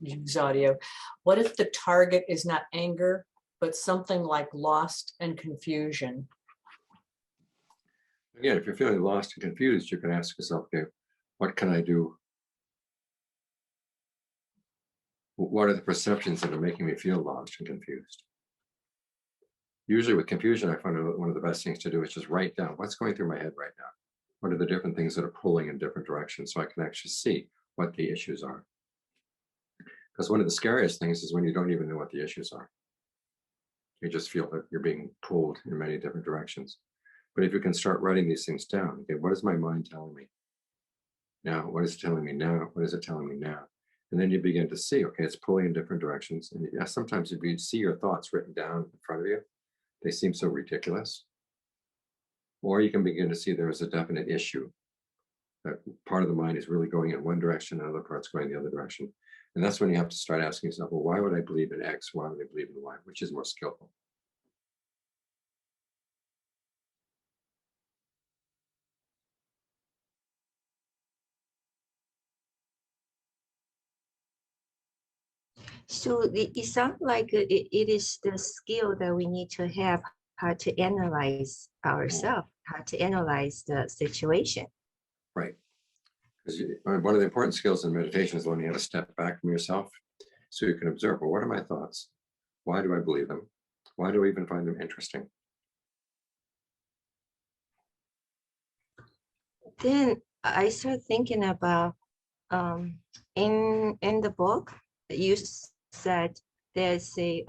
use audio. What if the target is not anger, but something like lost and confusion?
Again, if you're feeling lost and confused, you can ask yourself, okay, what can I do? What are the perceptions that are making me feel lost and confused? Usually with confusion, I find one of the best things to do is just write down what's going through my head right now. What are the different things that are pulling in different directions, so I can actually see what the issues are. Because one of the scariest things is when you don't even know what the issues are. You just feel that you're being pulled in many different directions. But if you can start writing these things down, okay, what is my mind telling me now? What is it telling me now? What is it telling me now? And then you begin to see, okay, it's pulling in different directions. And sometimes if you see your thoughts written down in front of you, they seem so ridiculous. Or you can begin to see there is a definite issue. That part of the mind is really going in one direction, and other part's going the other direction. And that's when you have to start asking yourself, well, why would I believe in X? Why would I believe in Y? Which is more skillful?
So it sounds like it is the skill that we need to have, how to analyze ourselves, how to analyze the situation.
Right. Because one of the important skills in meditation is learning how to step back from yourself so you can observe, well, what are my thoughts? Why do I believe them? Why do I even find them interesting?
Then I started thinking about in the book you said there's a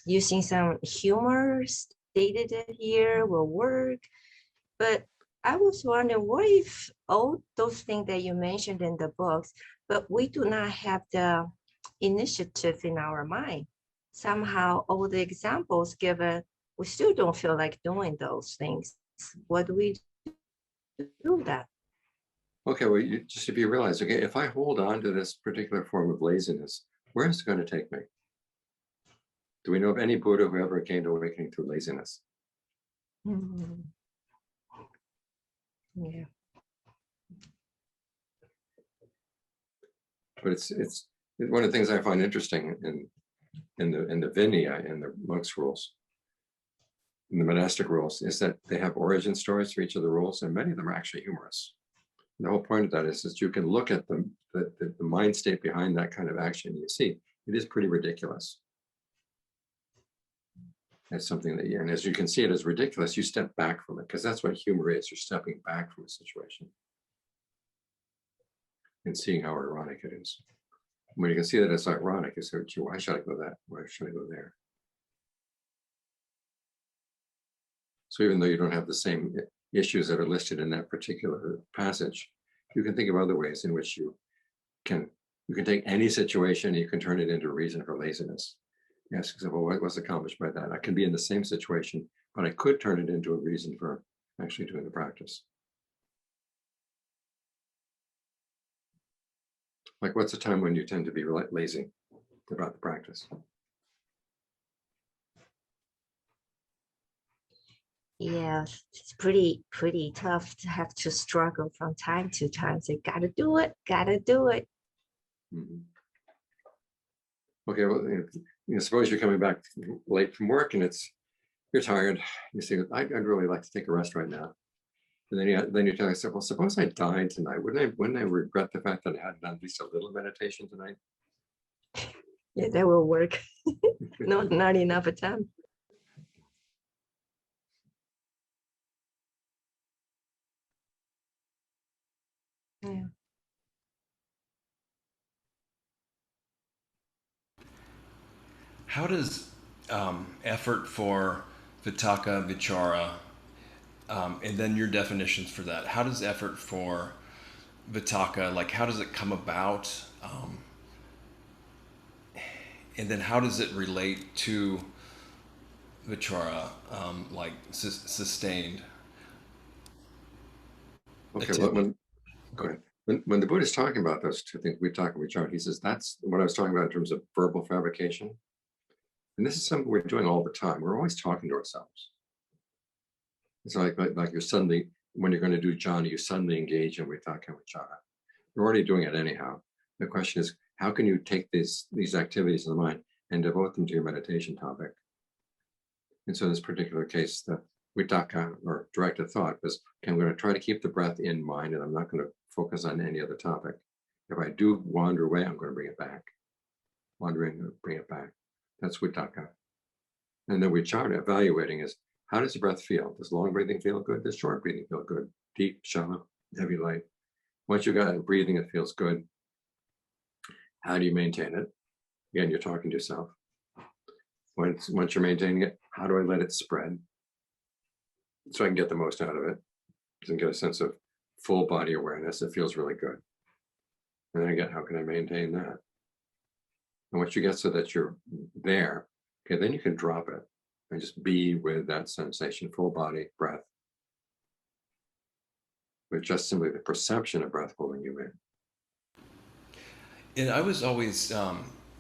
using some humor stated here will work, but I was wondering, what if all those things that you mentioned in the books, but we do not have the initiative in our mind? Somehow all the examples given, we still don't feel like doing those things. What do we do that?
Okay, well, if you realize, okay, if I hold on to this particular form of laziness, where is it going to take me? Do we know of any Buddha who ever came to awakening through laziness?
Mm-hmm. Yeah.
But it's one of the things I find interesting in the Vinaya, in the monks' rules, in the monastic rules is that they have origin stories for each of the rules, and many of them are actually humorous. And the whole point of that is that you can look at the mind state behind that kind of action, and you see it is pretty ridiculous. It's something that, and as you can see it as ridiculous, you step back from it, because that's what humor is. You're stepping back from a situation and seeing how ironic it is. When you can see that it's ironic, you say, gee, why should I go that? Why should I go there? So even though you don't have the same issues that are listed in that particular passage, you can think of other ways in which you can take any situation and you can turn it into a reason for laziness. Ask yourself, well, what was accomplished by that? I can be in the same situation, but I could turn it into a reason for actually doing the practice. Like, what's a time when you tend to be lazy about the practice?
Yeah, it's pretty tough to have to struggle from time to time. Say, gotta do it, gotta do it.
Mm-hmm. Okay, well, suppose you're coming back late from work and you're tired. You say, I'd really like to take a rest right now. And then you tell yourself, well, suppose I died tonight. Wouldn't I regret the fact that I hadn't done at least a little meditation tonight?
Yeah, that will work. Not enough time. Yeah.
How does effort for Vitakka, Vichara, and then your definitions for that, how does effort for Vitakka, like how does it come about? And then how does it relate to Vichara, like sustained?
Okay, well, go ahead. When the Buddha is talking about those two things, we talk about Vichara, he says that's what I was talking about in terms of verbal fabrication. And this is something we're doing all the time. We're always talking to ourselves. It's like you're suddenly, when you're going to do jhana, you suddenly engage in Vitakka and Vichara. You're already doing it anyhow. The question is, how can you take these activities of the mind and devote them to your meditation topic? And so in this particular case, the Vitakka, or directed thought, was, okay, I'm going to try to keep the breath in mind, and I'm not going to focus on any other topic. If I do wander away, I'm going to bring it back. Wandering, bring it back. That's Vitakka. And then Vichara, evaluating, is how does the breath feel? Does long breathing feel good? Does short breathing feel good? Deep, shallow, heavy, light. Once you got breathing, it feels good. How do you maintain it? Again, you're talking to yourself. Once you're maintaining it, how do I let it spread so I can get the most out of it? And get a sense of full body awareness. It feels really good. And then again, how can I maintain that? And once you get so that you're there, okay, then you can drop it and just be with that sensation, full body breath, with just simply the perception of breath pulling you in.
And I was always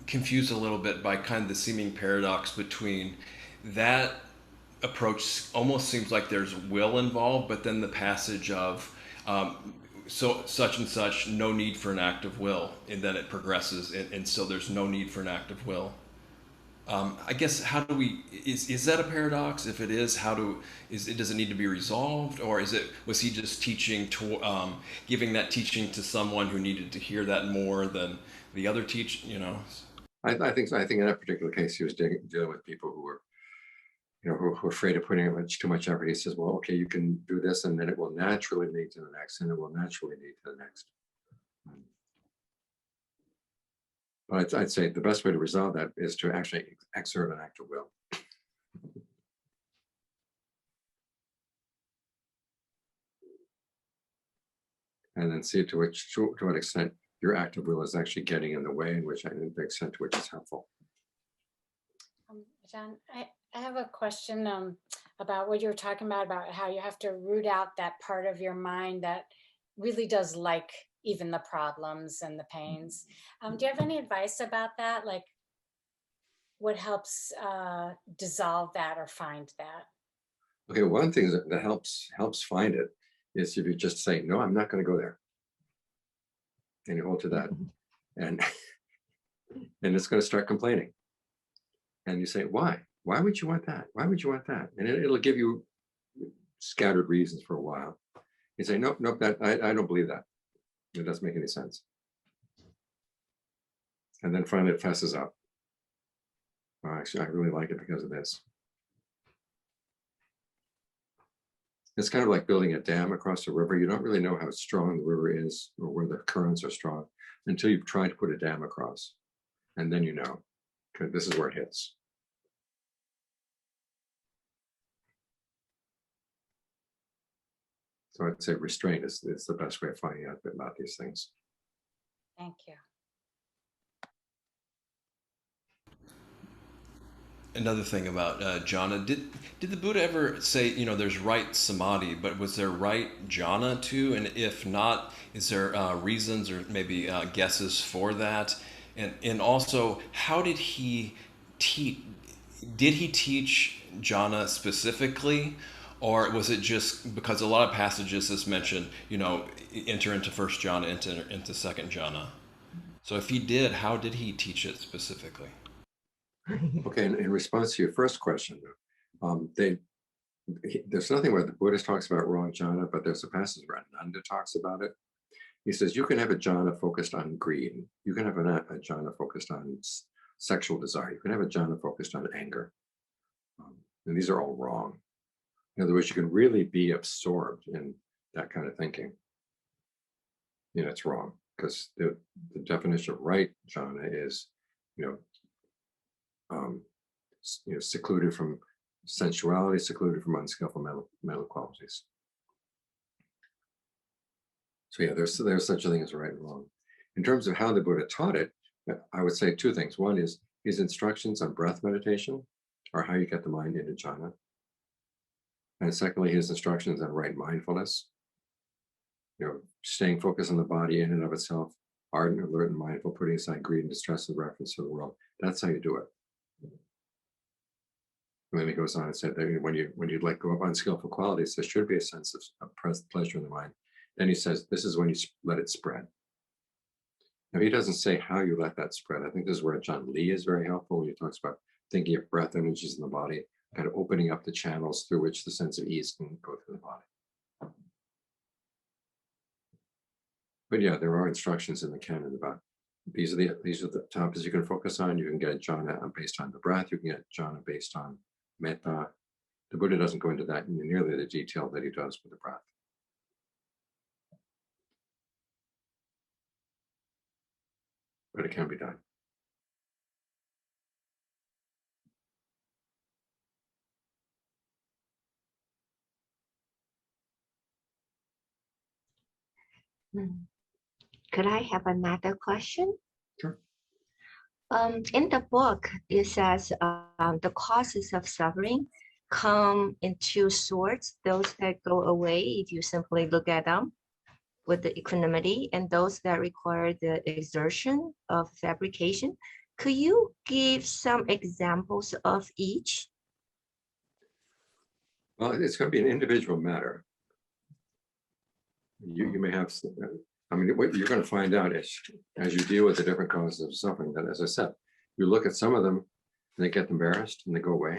confused a little bit by kind of the seeming paradox between that approach. Almost seems like there's will involved, but then the passage of so such and such, no need for an act of will, and then it progresses, and so there's no need for an act of will. I guess, how do we, is that a paradox? If it is, does it need to be resolved, or was he just teaching to, giving that teaching to someone who needed to hear that more than the other
I think so. I think in that particular case, he was dealing with people who were, who are afraid of putting in too much effort. He says, well, okay, you can do this, and then it will naturally lead to the next, and it will naturally lead to the next. But I'd say the best way to resolve that is to actually exert an act of will. And then see to what extent your act of will is actually getting in the way, in which, and the extent to which it's helpful.
John, I have a question about what you were talking about how you have to root out that part of your mind that really does like even the problems and the pains. Do you have any advice about that? Like, what helps dissolve that or find that?
Okay, one thing that helps find it is if you just say, no, I'm not going to go there. And you hold to that. And it's going to start complaining. And you say, why Why would you want that? Why would you want that? And it'll give you scattered reasons for a while. You say, nope, nope, that I don't believe that. It doesn't make any sense. And then finally it fesses up. Oh, actually, I really like it because of this. It's kind of like building a dam across a river. You don't really know how strong the river is or where the currents are strong until you've tried to put a dam across. And then you know, okay, this is where it hits. So I'd say restraint is the best way of finding out about these things.
Thank you.
Another thing about jhana, did the Buddha ever say, you know, there's right samadhi, but was there right jhana too? And if not, is there reasons or maybe guesses for that? And also, how did he teach? Did he teach jhana specifically, or was it just because a lot of passages as mentioned, you know, enter into first jhana, enter into second jhana? So if he did, how did he teach it specifically?
Okay, in response to your first question, there's nothing where the Buddhist talks about wrong jhana, but there's a passage where Nanda talks about it. He says you can have a jhana focused on greed. You can have a jhana focused on sexual desire. You can have a jhana focused on anger. And these are all wrong. In other words, you can really be absorbed in that kind of thinking. You know, it's wrong because the definition of right jhana is, secluded from sensuality, secluded from unskillful mental qualities. So yeah, there's such a thing as right and wrong. In terms of how the Buddha taught it, I would say two things. One is his instructions on breath meditation, or how you get the mind into jhana. And secondly, his instructions on right mindfulness, staying focused on the body in and of itself, ardent, alert, and mindful, putting aside greed and distress and reference to the world. That's how you do it. And then he goes on and said that when you let go of unskillful qualities, there should be a sense of pleasure in the mind. Then he says, this is when you let it spread. Now, he doesn't say how you let that spread. I think this is where John Lee is very helpful when he talks about thinking of breath energies in the body, kind of opening up the channels through which the sense of ease can go through the body. But yeah, there are instructions in the canon about these are the topics you can focus on. You can get jhana based on the breath. You can get jhana based on metta. The Buddha doesn't go into that in nearly the detail that he does with the breath. But it can be done.
Could I have another question?
Sure.
In the book, it says the causes of suffering come in two sorts: those that go away if you simply look at them with the equanimity, and those that require the exertion of fabrication. Could you give some examples of each?
Well, it's going to be an individual matter. You may have, what you're going to find out as you deal with the different causes of suffering, that, as I said, you look at some of them and they get embarrassed and they go away.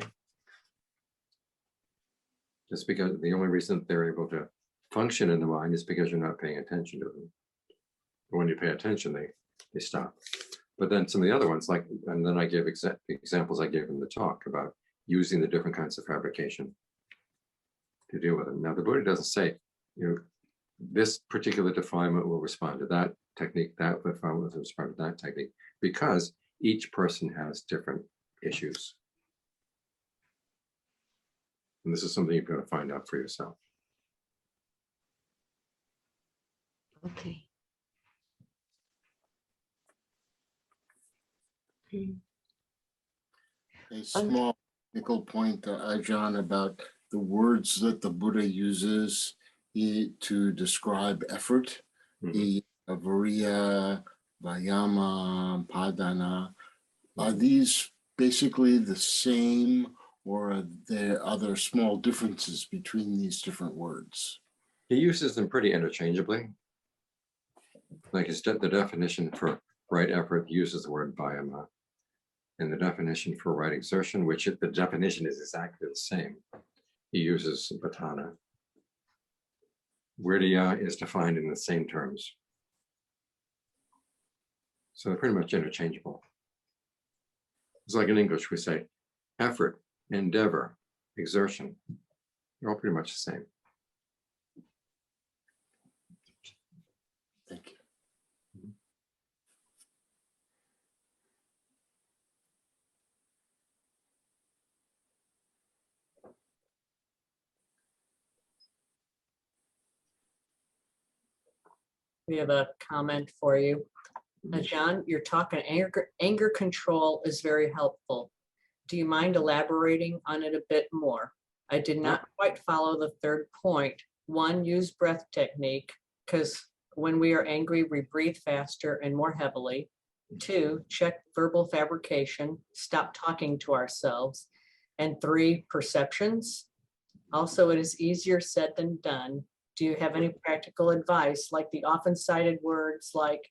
Just because the only reason that they're able to function in the mind is because you're not paying attention to them. But when you pay attention, they stop. But then some of the other ones, and then I gave examples I gave in the talk about using the different kinds of fabrication to deal with them. Now, the Buddha doesn't say, this particular defilement will respond to that technique, that defilement will respond to that technique, because each person has different issues. And this is something you've got to find out for yourself.
Okay.
A small technical point, Ajahn, about the words that the Buddha uses to describe effort. Variya, Vayama, Padana. Are these basically the same, or are there other small differences between these different words?
He uses them pretty interchangeably. Like the definition for right effort uses the word Vayama. And the definition for right exertion, which the definition is exactly the same, he uses Bhatana. Virya is defined in the same terms. So they're pretty much interchangeable. It's like in English, we say effort, endeavor, exertion. They're all pretty much the same.
Thank you.
We have a comment for you. Ajahn, you're talking anger control is very helpful. Do you mind elaborating on it a bit more? I did not quite follow the third point. One, use breath technique, because when we are angry, we breathe faster and more heavily. Two, check verbal fabrication, stop talking to ourselves. And three, perceptions. Also, it is easier said than done. Do you have any practical advice, like the often cited words like,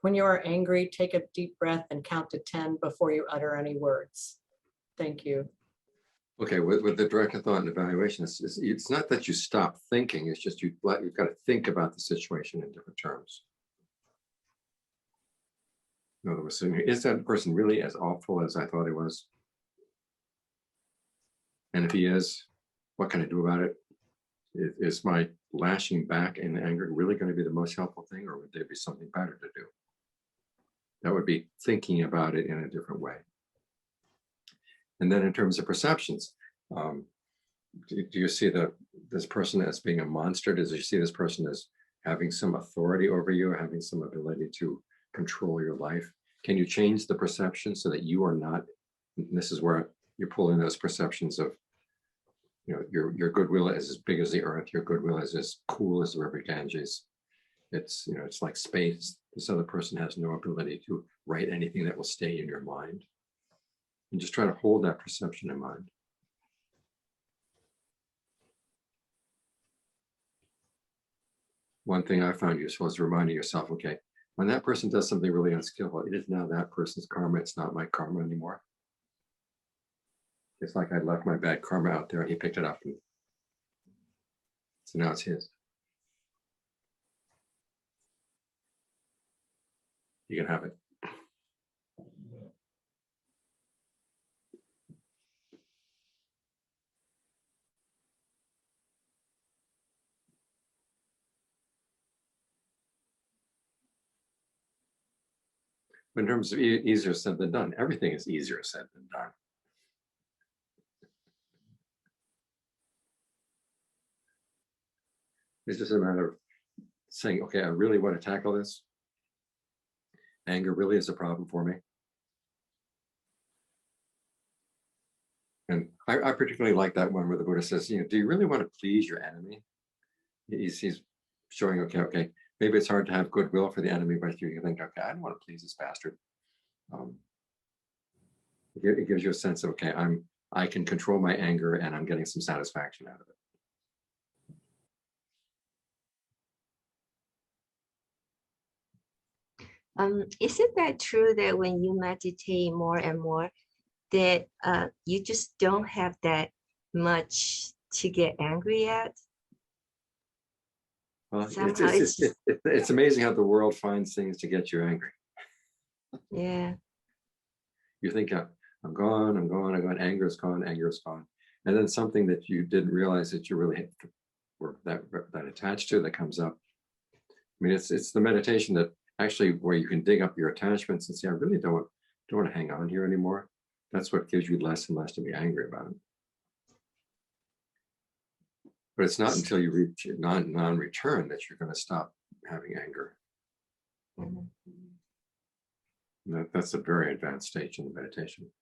when you are angry, take a deep breath and count to 10 before you utter any words? Thank you.
Okay, with the direct thought and evaluation, it's not that you stop thinking, it's just you've got to think about the situation in different terms. In other words, is that person really as awful as I thought he was? And if he is, what can I do about it? Is my lashing back in anger really going to be the most helpful thing, or would there be something better to do? That would be thinking about it in a different way. And then in terms of perceptions, do you see this person as being a monster? Does you see this person as having some authority over you, or having some ability to control your life? Can you change the perception so that you are not, and this is where you pull in those perceptions of, you know, your goodwill is as big as the earth, your goodwill is as cool as the river Ganges. It's, you know, it's like space. This other person has no ability to write anything that will stay in your mind. And just try to hold that perception in mind. One thing I found useful is reminding yourself, okay, when that person does something really unskillful, it is now that person's karma. It's not my karma anymore. It's like I left my bad karma out there and he picked it up. And so now it's his. You can have it. But in terms of easier said than done, everything is easier said than done. It's just a matter of saying, okay, I really want to tackle this. Anger really is a problem for me. And I particularly like that one where the Buddha says, you know, do you really want to please your enemy? He's showing, okay, maybe it's hard to have goodwill for the enemy, but you think, okay, I don't want to please this bastard. It gives you a sense of, okay, I can control my anger and I'm getting some satisfaction out of it.
Isn't that true that when you meditate more and more, that you just don't have that much to get angry at?
Well,
Somehow
it's amazing how the world finds things to get you angry.
Yeah.
You think, I'm gone, anger is gone, and then something that you didn't realize that you really were that attached to that comes up. I mean, it's the meditation that actually where you can dig up your attachments and say, I really don't want to hang on here anymore. That's what gives you less and less to be angry about it. But it's not until you reach non-return that you're going to stop having anger.
Mhm.
That's a very advanced stage in the meditation.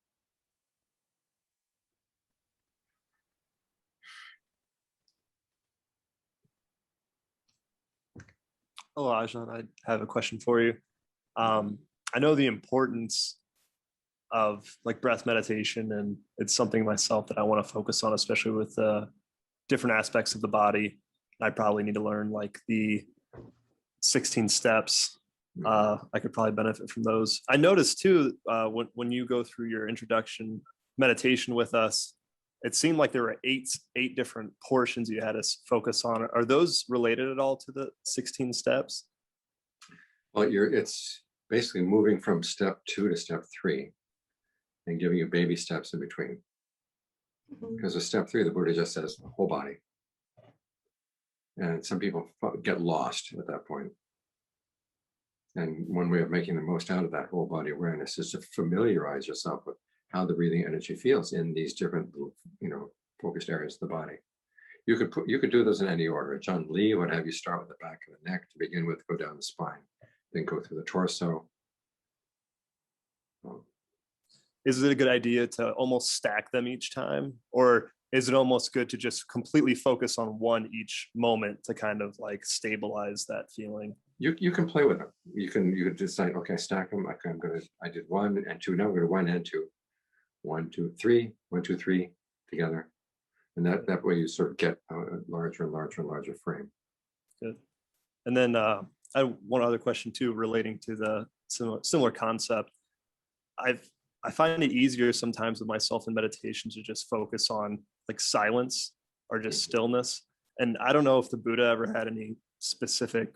Hello, Ajahn. I have a question for you. I know the importance of like breath meditation, and it's something myself that I want to focus on, especially with different aspects of the body. I probably need to learn like the 16 steps I could probably benefit from those. I noticed too, when you go through your introduction meditation with us, it seemed like there were eight different portions you had us focus on. Are those related at all to the 16 steps?
Well, it's basically moving from step 2 to step 3 and giving you baby steps in between. Because with step 3, the Buddha just says the whole body. And some people get lost at that point. And one way of making the most out of that whole body awareness is to familiarize yourself with how the breathing energy feels in these different, focused areas of the body. You could do those in any order. John Lee would have you start with the back of the neck to begin with, go down the spine, then go through the torso.
Is it a good idea to almost stack them each time? Or is it almost good to just completely focus on one each moment to kind of like stabilize that feeling?
You can play with them. You could decide, okay, stack them. Okay, I did 1 and 2. Now I'm going to 1 and 2. 1, 2, 3, 1, 2, 3 together. And that way you sort of get a larger and larger and larger frame.
Good. And then I have one other question too, relating to the similar concept. I find it easier sometimes with myself in meditation to just focus on like silence or just stillness. And I don't know if the Buddha ever had any specific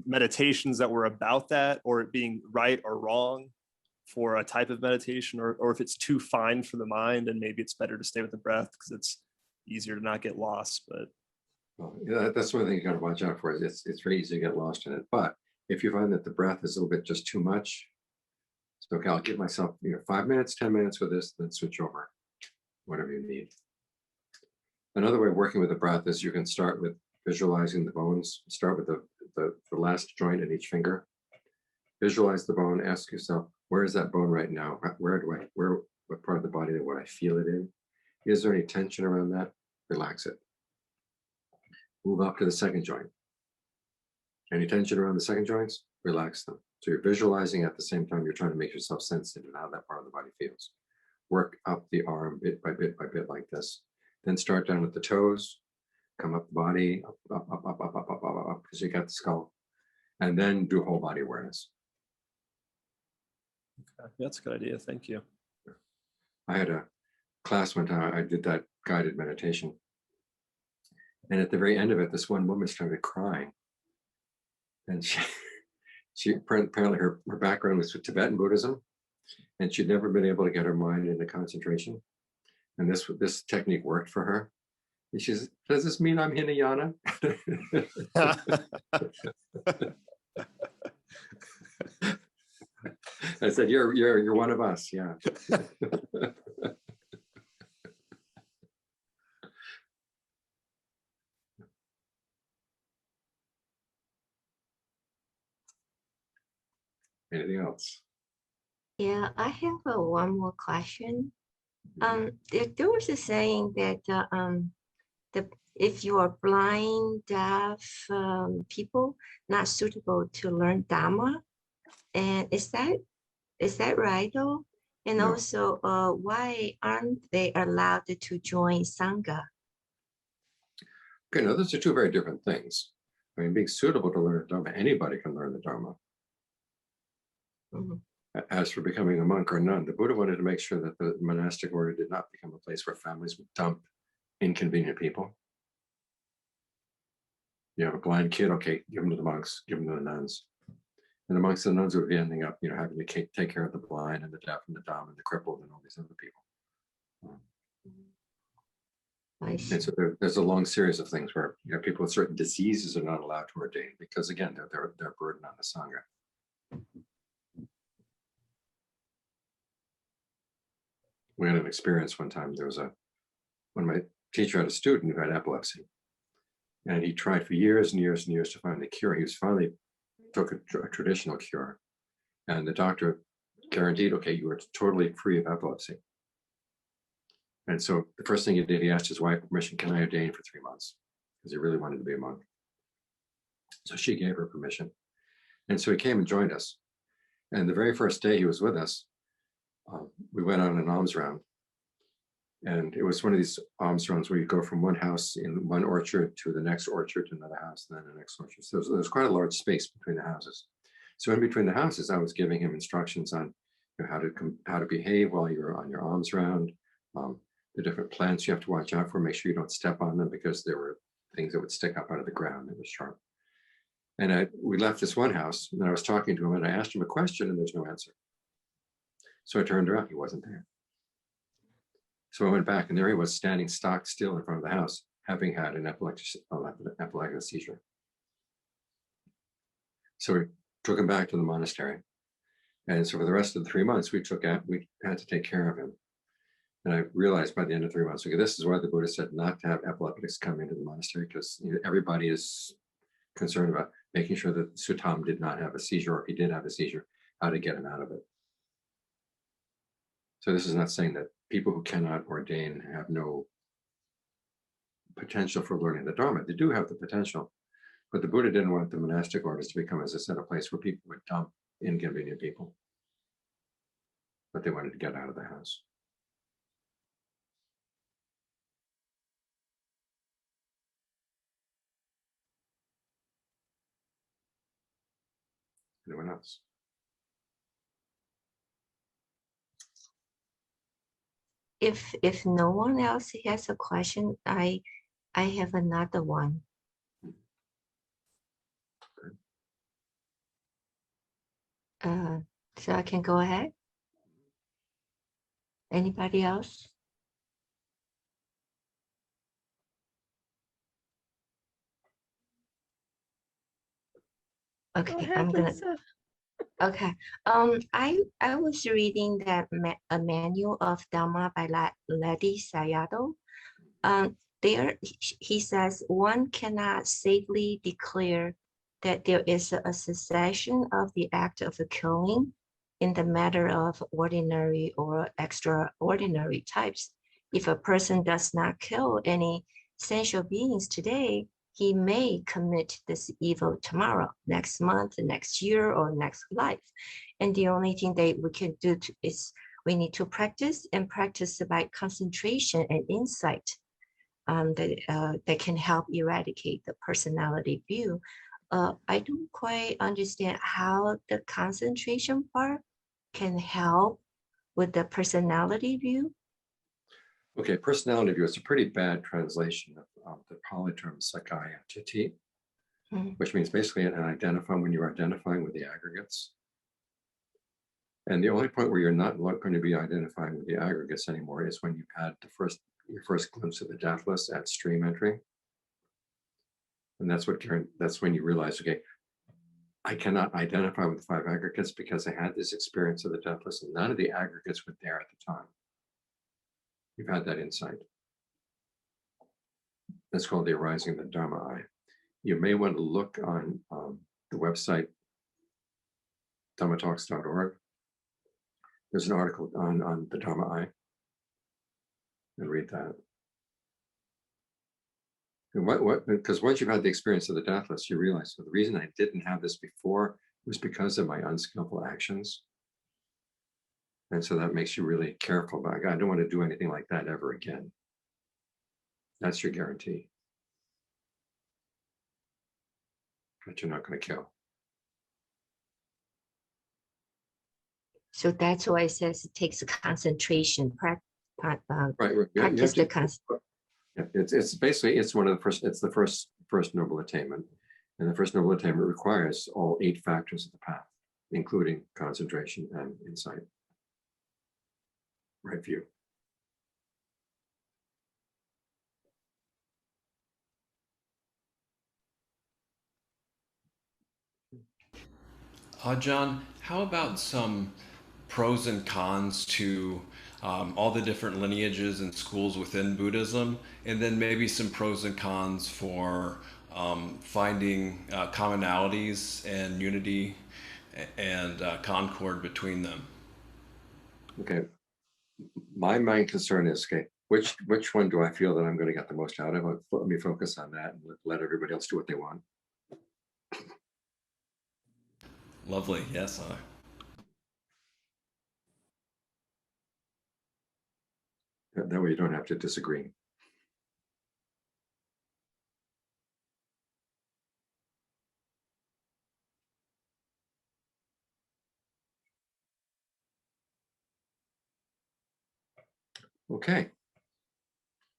meditations that were about that, or it being right or wrong for a type of meditation, or if it's too fine for the mind and maybe it's better to stay with the breath because it's easier to not get lost. But
well, yeah, that's one thing you got to watch out for. Is it's very easy to get lost in it. But if you find that the breath is a little bit just too much, so okay, I'll give myself 5 minutes, 10 minutes with this, then switch over, whatever you need. Another way of working with the breath is you can start with visualizing the bones. Start with the last joint in each finger. Visualize the bone. Ask yourself, where is that bone right now? What part of the body would I feel it in? Is there any tension around that? Relax it. Move up to the second joint. Any tension around the second joints? Relax them. So you're visualizing at the same time you're trying to make yourself sensitive to how that part of the body feels. Work up the arm bit by bit like this. Then start down at the toes, come up the body, up, because you got the skull, and then do whole body awareness.
okay, that's a good idea. Thank you.
I had a class one time, I did that guided meditation. And at the very end of it, this one woman started crying. And she apparently her background was with Tibetan Buddhism, and she'd never been able to get her mind into concentration. And this technique worked for her. And she says, does this mean I'm Hinayana? I said, you're one of us, yeah. Anything else?
Yeah, I have one more question. There was a saying that if you are blind, deaf people, not suitable to learn Dharma, and is that right though? And
No.
also, why aren't they allowed to join Sangha?
Okay, now those are two very different things. I mean, being suitable to learn Dharma, anybody can learn the Dharma.
Mhm.
As for becoming a monk or nun, the Buddha wanted to make sure that the monastic order did not become a place where families would dump inconvenient people. You have a blind kid, okay, give them to the monks, give them to the nuns. And the monks and the nuns would be ending up, having to take care of the blind and the deaf and the dumb and the crippled and all these other people.
I see.
And so there's a long series of things where people with certain diseases are not allowed to ordain because, again, they're a burden on the Sangha. We had an experience one time. There was when my teacher had a student who had epilepsy, and he tried for years and years and years to find a cure. He was finally took a traditional cure, and the doctor guaranteed, okay, you are totally free of epilepsy. And so the first thing he did, he asked his wife permission, can I ordain for 3 months? Because he really wanted to be a monk. So she gave her permission. And so he came and joined us. And the very first day he was with us, we went on an alms round. And it was one of these alms rounds where you go from one house in one orchard to the next orchard to another house, and then the next orchard. So there was quite a large space between the houses. So in between the houses, I was giving him instructions on how to behave while you're on your alms round, the different plants you have to watch out for, make sure you don't step on them because there were things that would stick up out of the ground that was sharp. And we left this one house, and I was talking to him, and I asked him a question, and there's no answer. So I turned around, he wasn't there. So I went back, and there he was standing stock still in front of the house, having had an epileptic seizure. So we took him back to the monastery. And so for the rest of the 3 months, we had to take care of him. And I realized by the end of 3 months, okay, this is why the Buddha said not to have epileptics come into the monastery, because everybody is concerned about making sure that Sutam did not have a seizure, or if he did have a seizure, how to get him out of it. So this is not saying that people who cannot ordain have no potential for learning the Dharma. They do have the potential, but the Buddha didn't want the monastic orders to become, as I said, a place where people would dump inconvenient people, but they wanted to get out of the house. Anyone else?
If no one else has a question, I have another one. So I can go ahead. Anybody else? Okay, I'm gonna. Okay. I was reading that a manual of Dhamma by Ledi Sayadaw. There he says one cannot safely declare that there is a cessation of the act of killing in the matter of ordinary or extraordinary types. If a person does not kill any sensual beings today, he may commit this evil tomorrow, next month, next year, or next life. And the only thing that we can do is we need to practice by concentration and insight that can help eradicate the personality view. I don't quite understand how the concentration part can help with the personality view.
Okay, personality view is a pretty bad translation of the Pali term Sakaya Titi, which means basically when you're identifying with the aggregates. And the only point where you're not going to be identifying with the aggregates anymore is when you've had your first glimpse of the deathless at stream entry. And that's when you realize, okay, I cannot identify with the 5 aggregates because I had this experience of the deathless, and none of the aggregates were there at the time. You've had that insight. That's called the Arising the Dharma Eye. You may want to look on the website dhammatalks.org. There's an article on the Dharma Eye. And read that. And because once you've had the experience of the deathless, you realize, so the reason I didn't have this before was because of my unskillful actions. And so that makes you really careful about, I don't want to do anything like that ever again. That's your guarantee. That you're not going to kill.
So that's why it says it takes a concentration,
Right.
practice the concentration.
It's basically, it's the first noble attainment. And the first noble attainment requires all 8 factors of the path, including concentration and insight. Right view.
Ajahn, how about some pros and cons to all the different lineages and schools within Buddhism, and then maybe some pros and cons for finding commonalities and unity and concord between them?
Okay. My main concern is, okay, which one do I feel that I'm going to get the most out of? Let me focus on that and let everybody else do what they want.
Lovely. Yes.
That way you don't have to disagree. Okay.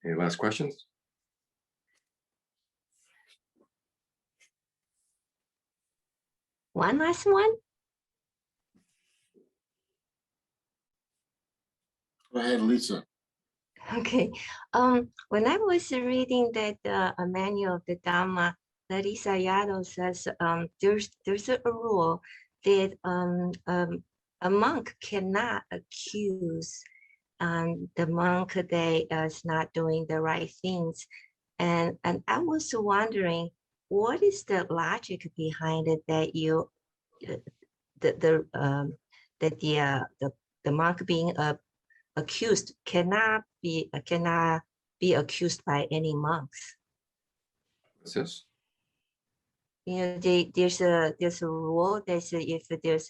Any last questions?
One last one.
Go ahead, Lisa.
Okay. When I was reading that a manual of the Dharma, Lady Sayadaw says there's a rule that a monk cannot accuse the monk that is not doing the right things, and I was wondering what is the logic behind it that you the monk being accused cannot be accused by any monks.
What's this?
You know, there's a rule that says if there's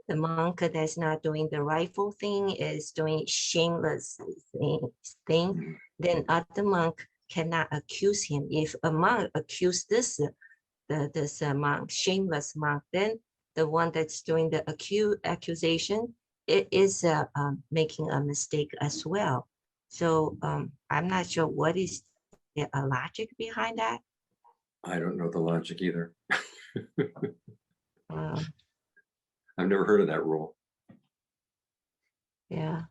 the monk that's not doing the rightful thing, is doing shameless thing, then other monk cannot accuse him. If a monk accuse this monk, shameless monk, then the one that's doing the accusation, it is making a mistake as well. So I'm not sure what is the logic behind that.
I don't know the logic either.
Um,
I've never heard of that rule.
yeah.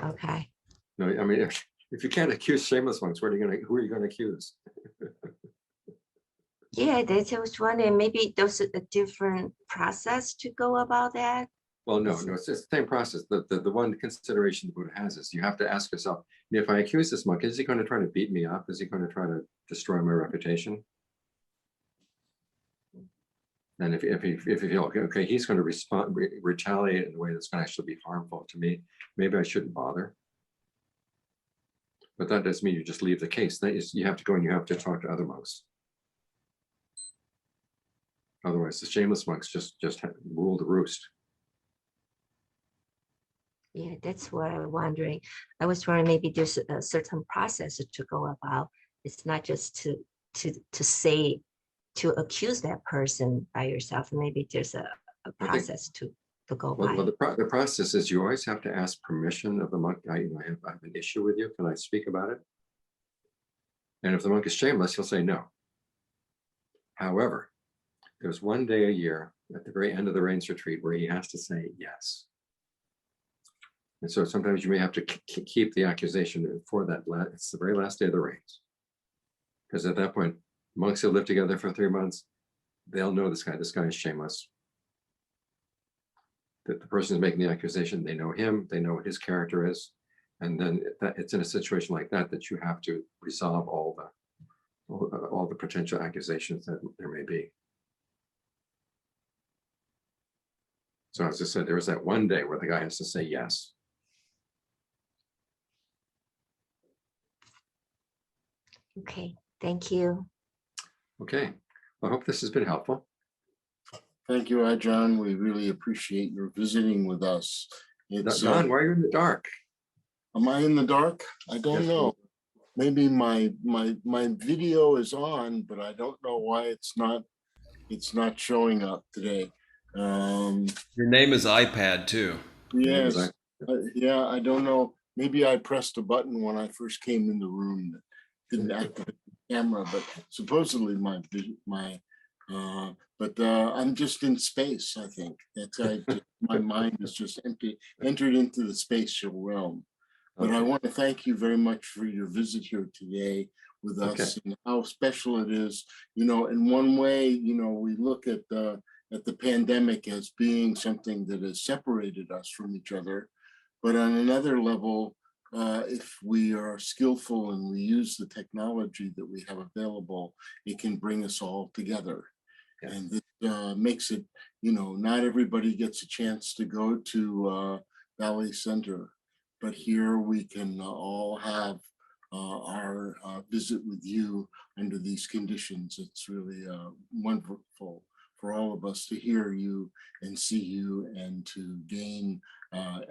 Okay.
No, I mean, if you can't accuse shameless monks, who are you going to accuse?
Yeah, that's I was wondering. Maybe there's a different process to go about that.
Well, no, it's the same process. The one consideration the Buddha has is you have to ask yourself, if I accuse this monk, is he going to try to beat me up? Is he going to try to destroy my reputation? And if you feel, okay, he's going to retaliate in a way that's going to actually be harmful to me, maybe I shouldn't bother. But that doesn't mean you just leave the case. That is, you have to go and you have to talk to other monks. Otherwise, the shameless monks just rule the roost.
Yeah, that's what I'm wondering. I was wondering maybe there's a certain process to go about. It's not just to accuse that person by yourself. Maybe there's a process to go by.
Well, the process is you always have to ask permission of the monk. I have an issue with you. Can I speak about it? And if the monk is shameless, he'll say no. However, there's one day a year at the very end of the rains retreat where he has to say yes. And so sometimes you may have to keep the accusation for that. It's the very last day of the rains. Because at that point, monks who live together for 3 months, they'll know this guy is shameless. That the person who's making the accusation, they know him, they know what his character is. And then it's in a situation like that you have to resolve all the potential accusations that there may be. So as I said, there was that one day where the guy has to say yes.
Okay, thank you.
Okay, I hope this has been helpful.
Thank you, Ajahn. We really appreciate your visiting with us.
Don, why are you in the dark?
Am I in the dark? I don't know. Maybe my video is on, but I don't know why it's not showing up today.
Your name is iPad too.
Yes. Yeah, I don't know. Maybe I pressed a button when I first came in the room that didn't activate the camera, but supposedly I'm just in space, I think. My mind is just entered into the spatial realm. But I want to thank you very much for your visit here today with us and how special it is. You know, in one way, you know, we look at the pandemic as being something that has separated us from each other. But on another level, if we are skillful and we use the technology that we have available, it can bring us all together. Yeah. And this makes it, you know, not everybody gets a chance to go to Valley Center, but here we can all have our visit with you under these conditions. It's really wonderful for all of us to hear you and see you and to gain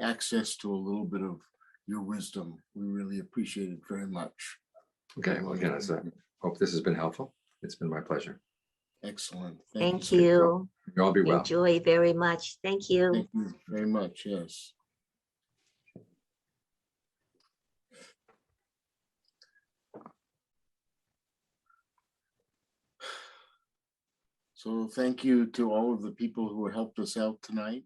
access to a little bit of your wisdom. We really appreciate it very much.
Okay, well, again, I hope this has been helpful. It's been my pleasure.
Excellent.
Thank you.
You all be well.
Enjoy very much. Thank you.
Thank you very much. Yes. So thank you to all of the people who helped us out tonight.